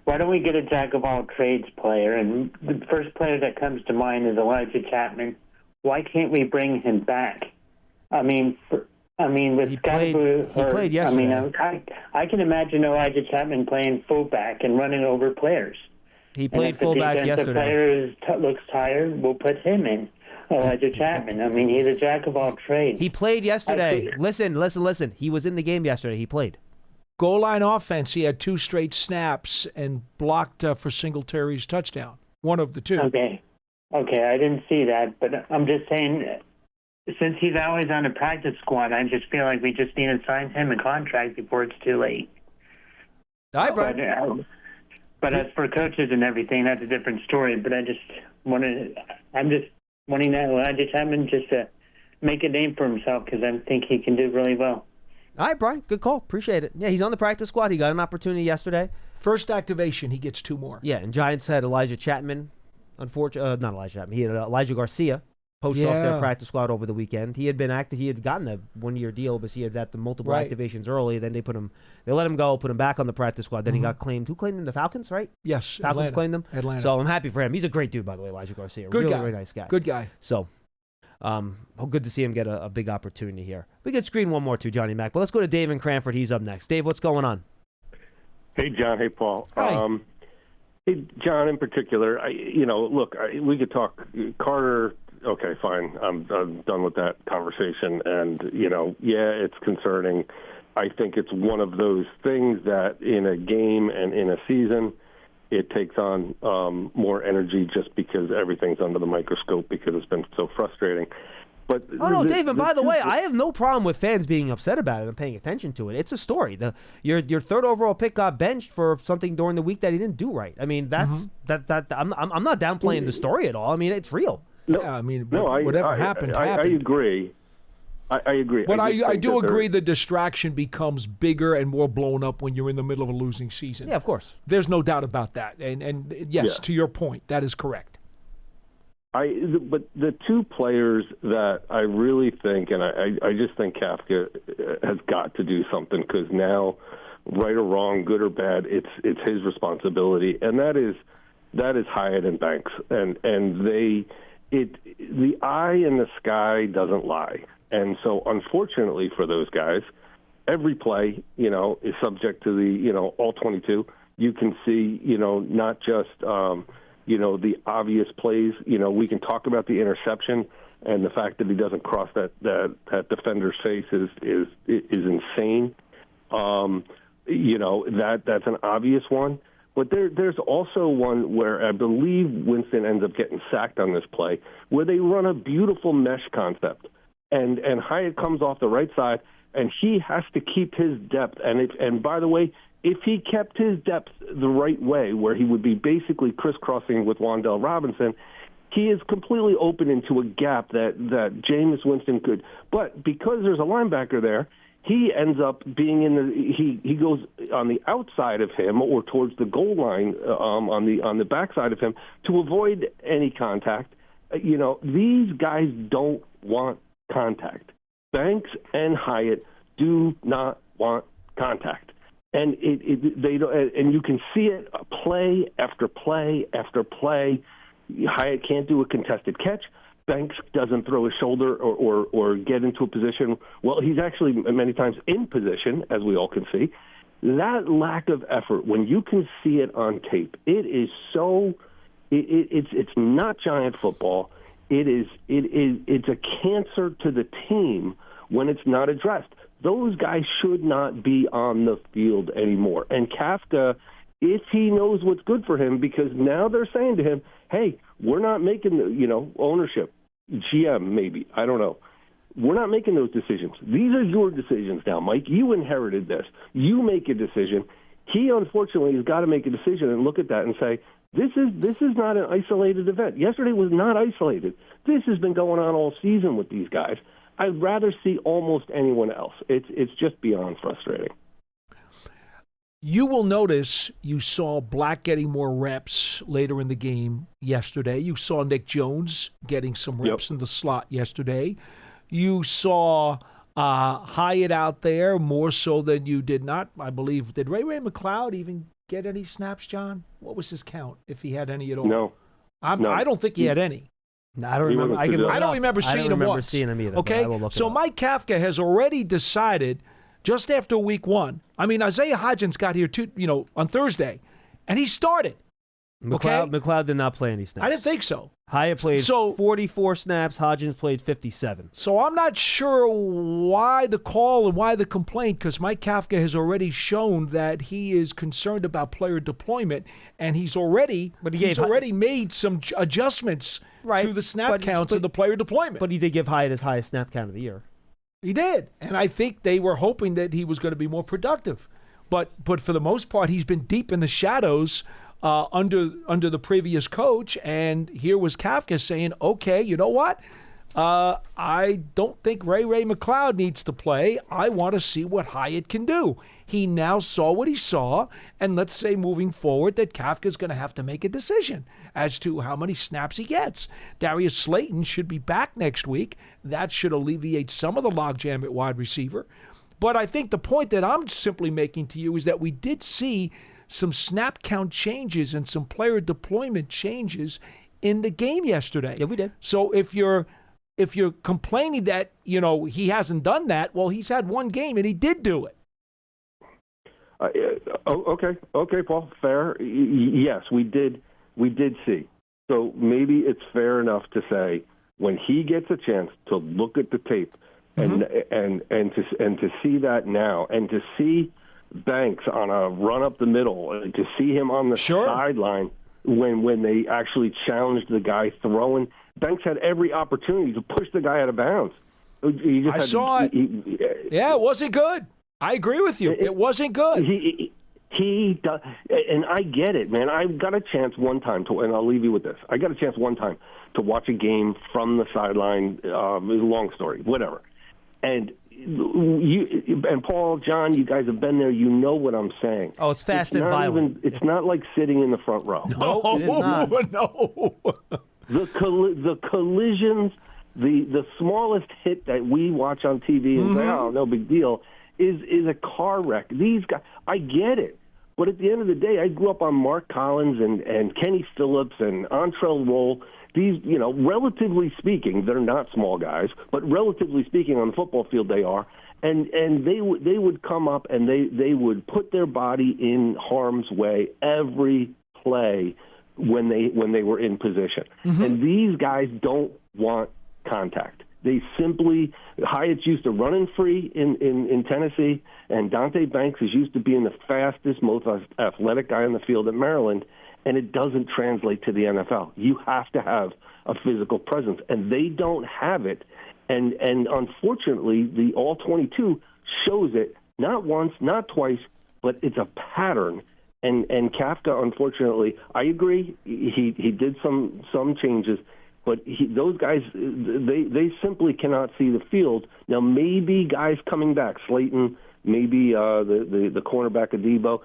Why don't we get a jack of all trades player? And the first player that comes to mind is Elijah Chatman. Why can't we bring him back? I mean, with He played yesterday. I mean, I can imagine Elijah Chatman playing fullback and running over players. He played and if the fullback defensive yesterday. player looks tired, we'll put him in. Elijah Chatman. I mean, he's a jack of all trades. He played yesterday. Listen. He was in the game yesterday. He played. Goal line offense, he had 2 straight snaps and blocked for Singletary's touchdown. One of the 2. Okay, I didn't see that, but I'm just saying, since he's always on the practice squad, I just feel like we just need to sign him a contract before it's too late. All right, Brian. But as for coaches and everything, that's a different story. But I'm just wanting that Elijah Chapman just to make a name for himself because I think he can do really well. All right, Brian. Good call. Appreciate it. Yeah, he's on the practice squad. He got an opportunity yesterday. First activation, he gets 2 more. Yeah, and Giants had Elijah Chatman. Unfortunately, not Elijah Chapman. He had Elijah Garcia poached off their practice squad over the weekend. He had been active. He had gotten a 1-year deal, but he had had the multiple activations early. Then they let him go, put him back on the practice squad. Then he got claimed. Who claimed him? The Falcons, right? Yes, Falcons claimed him. Atlanta. So I'm happy for him. He's a great dude, by the way, Elijah Garcia. Good really, guy. really nice guy. Good guy. So, good to see him get a big opportunity here. We could screen one more too, Johnny Mac. But let's go to Dave in Cranford. He's up next. Dave, what's going on? Hey, John. Hey, Paul. Hi. Hey, John, in particular, we could talk Carter. Okay, fine. I'm done with that conversation. And, it's concerning. I think it's one of those things that in a game and in a season, it takes on more energy just because everything's under the microscope because it's been so frustrating. But Dave, and by the way, I have no problem with fans being upset about it and paying attention to it. It's a story. Your 3rd overall pick got benched for something during the week that he didn't do right. I mean, that's that. I'm not downplaying the story at all. I mean, it's real. Whatever happened. I agree. I agree. But I do agree the distraction becomes bigger and more blown up when you're in the middle of a losing season. Yeah, of course. There's no doubt about that. And yes, to your point, that is correct. But the 2 players that I really think, and I just think Kafka has got to do something because now, right or wrong, good or bad, it's his responsibility, and that is Hyatt and Banks, and the eye in the sky doesn't lie, and so unfortunately for those guys, every play is subject to the all 22. You can see not just the obvious plays. We can talk about the interception and the fact that he doesn't cross that defender's face is insane. That's an obvious one. But there's also one where I believe Winston ends up getting sacked on this play, where they run a beautiful mesh concept, and Hyatt comes off the right side, and he has to keep his depth. And by the way, if he kept his depth the right way, where he would be basically crisscrossing with Wan'Dale Robinson, he is completely open into a gap that Jameis Winston could. But because there's a linebacker there, he ends up being he goes on the outside of him or towards the goal line on the backside of him to avoid any contact. These guys don't want contact. Banks and Hyatt do not want contact. And they don't, and you can see it play after play after play. Hyatt can't do a contested catch. Banks doesn't throw his shoulder or get into a position. Well, he's actually many times in position, as we all can see. That lack of effort, when you can see it on tape, it is so. It's not giant football. It's a cancer to the team when it's not addressed. Those guys should not be on the field anymore. And Kafka, if he knows what's good for him, because now they're saying to him, hey, we're not making ownership, GM maybe, I don't know. We're not making those decisions. These are your decisions now, Mike. You inherited this. You make a decision. He, unfortunately, has got to make a decision and look at that and say, this is not an isolated event. Yesterday was not isolated. This has been going on all season with these guys. I'd rather see almost anyone else. It's just beyond frustrating. You will notice you saw Black getting more reps later in the game yesterday. You saw Nick Jones getting some reps in the slot yesterday. You saw Hyatt out there more so than you did not, I believe. Did Ray McLeod even get any snaps, John? What was his count, if he had any at all? No. I don't think he had any. No, I don't remember. I don't remember seeing him once. Seeing him either. Okay, so Mike Kafka has already decided just after week 1. I mean, Isaiah Hodgins got here on Thursday, and he started. McLeod did not play any snaps. I didn't think so. Hyatt played 44 snaps. Hodgins played 57. So I'm not sure why the call and why the complaint, because Mike Kafka has already shown that he is concerned about player deployment, and he's already made some adjustments to the snap counts and the player deployment. But he did give Hyatt his highest snap count of the year. He did, and I think they were hoping that he was going to be more productive. But for the most part, he's been deep in the shadows under the previous coach, and here was Kafka saying, okay, you know what? I don't think Ray McLeod needs to play. I want to see what Hyatt can do. He now saw what he saw, and let's say moving forward that Kafka's going to have to make a decision as to how many snaps he gets. Darius Slayton should be back next week. That should alleviate some of the logjam at wide receiver. But I think the point that I'm simply making to you is that we did see some snap count changes and some player deployment changes in the game yesterday. Yeah, we did. So if you're complaining that, he hasn't done that, well, he's had one game and he did do it. Okay, Paul, fair. Yes, we did see. So maybe it's fair enough to say when he gets a chance to look at the tape and to see that now, and to see Banks on a run up the middle, and to see him on the sideline when they actually challenged the guy throwing. Banks had every opportunity to push the guy out of bounds. I saw it. It wasn't good. I agree with you. It wasn't good. He does, and I get it, man. I got a chance one time and I'll leave you with this. I got a chance one time to watch a game from the sideline. Long story, whatever. And you and Paul, John, you guys have been there. You know what I'm saying. Oh, it's fast and violent. It's not like sitting in the front row. No, it is not. No. The collisions, the smallest hit that we watch on TV and say, oh, no big deal, is a car wreck. These guys, I get it. But at the end of the day, I grew up on Mark Collins and Kenny Phillips and Antrell Roll. These, relatively speaking, they're not small guys, but relatively speaking on the football field they are. And they would come up and they would put their body in harm's way every play when they were in position. And these guys don't want contact. They simply, Hyatt's used to running free in Tennessee, and Dante Banks is used to being the fastest, most athletic guy on the field at Maryland, and it doesn't translate to the NFL. You have to have a physical presence, and they don't have it. And unfortunately, the All-22 shows it not once, not twice, but it's a pattern. And Kafka, unfortunately, I agree, he did some changes, but those guys, they simply cannot see the field. Now, maybe guys coming back, Slayton, maybe the cornerback Adebo,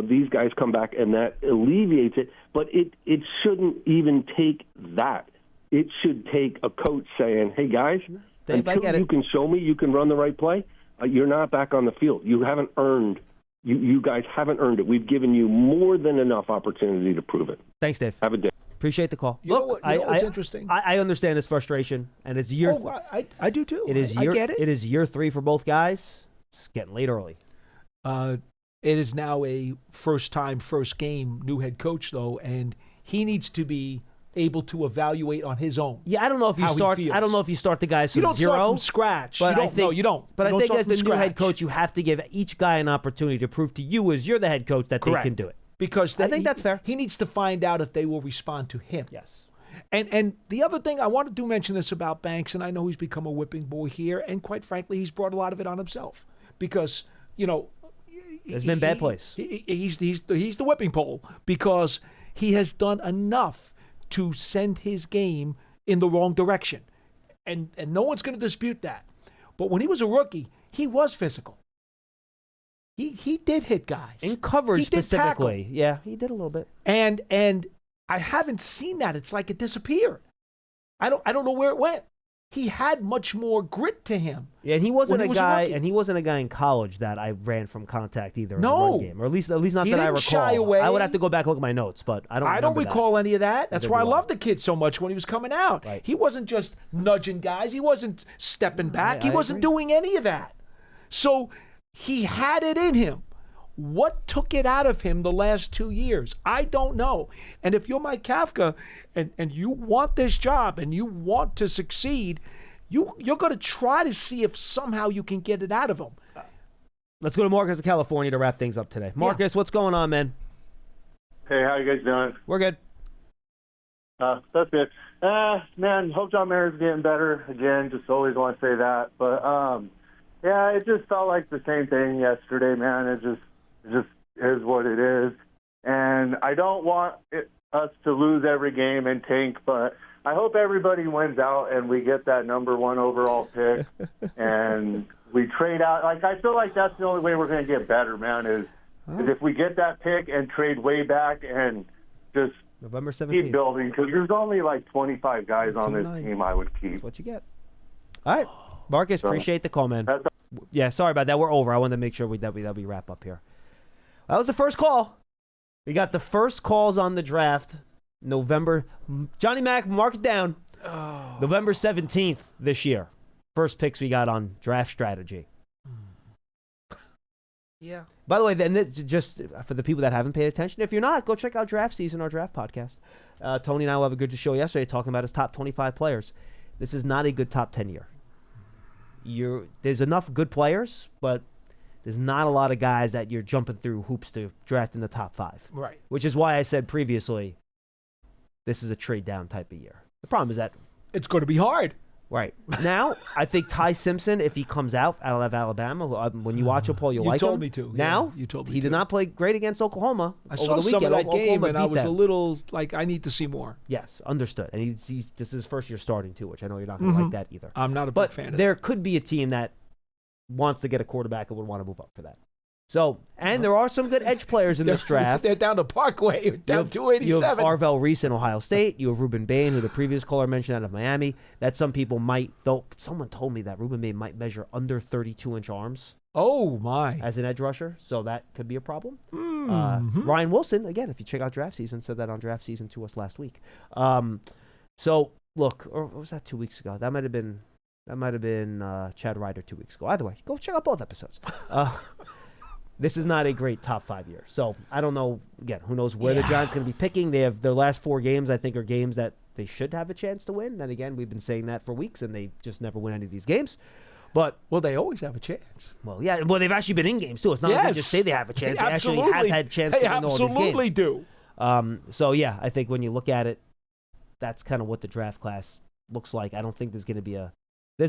these guys come back and that alleviates it, but it shouldn't even take that. It should take a coach saying, hey, guys, until you can show me you can run the right play, you're not back on the field. You haven't earned you guys haven't earned it. We've given you more than enough opportunity to prove it. Thanks, Dave. Have a day. Appreciate the call. You know Look, what's interesting? I understand his frustration, and it's year. I do too. It is I get it. It is year 3 for both guys. It's getting late early. It is now a first game new head coach though, and he needs to be able to evaluate on his own. Yeah, I don't know if you start. I don't know if you start the guys from you don't zero. Start from scratch. But you don't. You don't. But you I think as the new head coach, you have to give each guy an opportunity to prove to you, as you're the head coach, that Correct. they can do it. Because I think that's fair. He needs to find out if they will respond to him. Yes. And the other thing, I wanted to mention this about Banks, and I know he's become a whipping boy here, and quite frankly, he's brought a lot of it on himself. Because, there's been bad plays. He's the whipping pole because he has done enough to send his game in the wrong direction. And no one's going to dispute that. But when he was a rookie, he was physical. He did hit guys. In coverage He did specifically. tackle. Yeah, he did a little bit. And I haven't seen that. It's like it disappeared. I don't know where it went. He had much more grit to him. Yeah, and he wasn't when he was a guy, rookie. and he wasn't a guy in college that I ran from contact either in the No. run game, or at least not He that I didn't recall. shy away. I would have to go back and look at my notes, but I don't. I don't remember recall any of that. That's Neither why I do I. loved the kid so much when he was coming out. Right. He wasn't just nudging guys. He wasn't stepping back. I He wasn't agree. doing any of that. So he had it in him. What took it out of him the last 2 years? I don't know. And if you're Mike Kafka and you want this job and you want to succeed, you're going to try to see if somehow you can get it out of him. Let's go to Marcus of California to wrap things up today. Marcus, what's going on, man? Hey, how you guys doing? We're good. That's good. Man, hope John Mayer's getting better again. Just always want to say that. But, yeah, it just felt like the same thing yesterday, man. It just is what it is. And I don't want us to lose every game and tank, but I hope everybody wins out and we get that number 1 overall pick and we trade out. Like, I feel like that's the only way we're going to get better, man, is if we get that pick and trade way back and just November 17th. keep building, because there's only like 25 guys on this 2-9. team I would keep. That's what you get. All right. Marcus, So, appreciate the call, man. That's Yeah, sorry about that. We're over. I wanted to make sure that we wrap up here. That was the first call. We got the first calls on the draft. November. Johnny Mac, mark it down. November 17th this year. First picks we got on Draft Strategy. Yeah. By the way, then just for the people that haven't paid attention, if you're not, go check out Draft Season, our draft podcast. Tony and I will have a good show yesterday talking about his top 25 players. This is not a good top 10 year. There's enough good players, but there's not a lot of guys that you're jumping through hoops to draft in the top 5. Right. Which is why I said previously, this is a trade down type of year. The problem is that It's going to be hard. right now, I think Ty Simpson, if he comes out of Alabama, when you watch him, Paul, you like him. told me to. Now, Yeah, you told me he did to. not play great against Oklahoma. I over saw the some of weekend. that game, Oklahoma and I beat was them. a little like, I need to see more. Yes, understood. And this is his first year starting too, which I know you're not going to like that either. I'm not a big But fan of there could be a team that wants to get a quarterback and would want to move up for that. So, and there are some good edge players in this draft. They're down to Parkway, down You have 287. Arvell Reese in Ohio State. You have Ruben Bain, who the previous caller mentioned out of Miami. That some people might, though someone told me that Ruben Bain might measure under 32-inch arms Oh, my. as an edge rusher, so that could be a problem. Mhm. Ryan Wilson, again, if you check out Draft Season, said that on Draft Season to us last week. So, look, or was that 2 weeks ago? That might have been Chad Ryder 2 weeks ago. Either way, go check out both episodes. This is not a great top 5 year. So I don't know. Again, who knows where the Giants going to be picking? They have their last 4 games, I think, are games that they should have a chance to win. Then again, we've been saying that for weeks, and they just never win any of these games. But Well, they always have a chance. they've actually been in games too. It's not like they just say they have a chance. They actually have had chance to They win all these games. absolutely do. So yeah, I think when you look at it, that's kind of what the draft class looks like. I don't think there's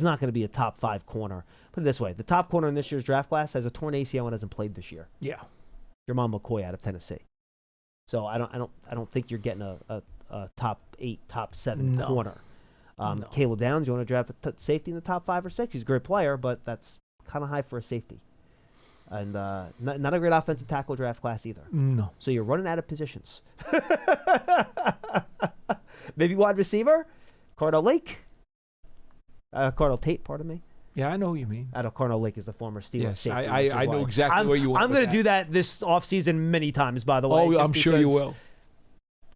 not going to be a top 5 corner. Put it this way: the top corner in this year's draft class has a torn ACL and hasn't played this year. Yeah. Jermon McCoy out of Tennessee. So I don't think you're getting a top 8, top 7 No. corner. No. Caleb Downs, you want to draft a safety in the top 5 or 6? He's a great player, but that's kind of high for a safety. And not a great offensive tackle draft class either. No. So you're running out of positions. Maybe wide receiver, Cardell Tate, pardon me. Yeah, I know who you mean. I know Cardell Lake is the former Steelers Yes, safety. I which is know why exactly where you went I'm with going to that. do that this offseason many times, by the way. Oh, just I'm sure you because will.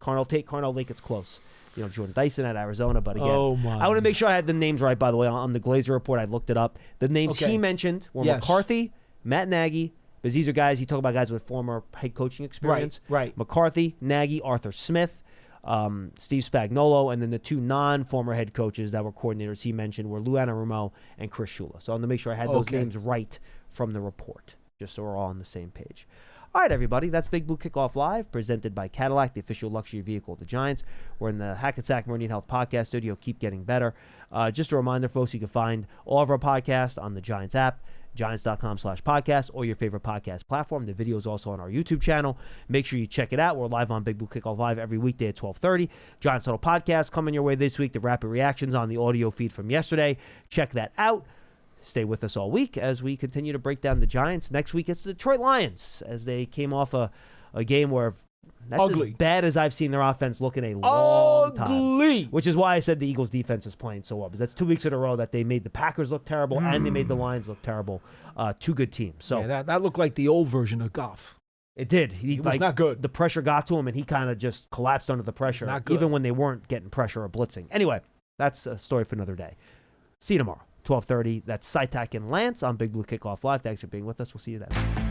Carnell Lake, it's close. Jordan Dyson at Arizona, but again, Oh, my. I want to make sure I had the names right, by the way, on the Glazer report. I looked it up. The names he mentioned were McCarthy, Matt Nagy, because these are guys, he talked about guys with former head coaching experience. Right. McCarthy, Nagy, Arthur Smith, Steve Spagnuolo, and then the two non-former head coaches that were coordinators he mentioned were Lou Anarumo and Chris Shula. So I want to make sure I had those names right from the report, just so we're all on the same page. All right, everybody, that's Big Blue Kickoff Live, presented by Cadillac, the official luxury vehicle of the Giants. We're in the Hackensack Meridian Health Podcast Studio. Keep getting better. Just a reminder, folks, you can find all of our podcasts on the Giants app, giants.com/podcast, or your favorite podcast platform. The video is also on our YouTube channel. Make sure you check it out. We're live on Big Blue Kickoff Live every weekday at 12:30. Giants Huddle Podcast coming your way this week. The rapid reactions on the audio feed from yesterday. Check that out. Stay with us all week as we continue to break down the Giants. Next week, it's the Detroit Lions, as they came off a game where that's Ugly. as bad as I've seen their offense look in a long time. Ugly. Which is why I said the Eagles' defense is playing so well, because that's 2 weeks in a row that they made the Packers look terrible and they made the Lions look terrible. Two good teams. So that looked like the old version of Goff. it did. He was not good. The pressure got to him, and he kind of just collapsed under the pressure, Not good. even when they weren't getting pressure or blitzing. Anyway, that's a story for another day. See you tomorrow. 12:30. That's Sitek and Lance on Big Blue Kickoff Live. Thanks for being with us. We'll see you then.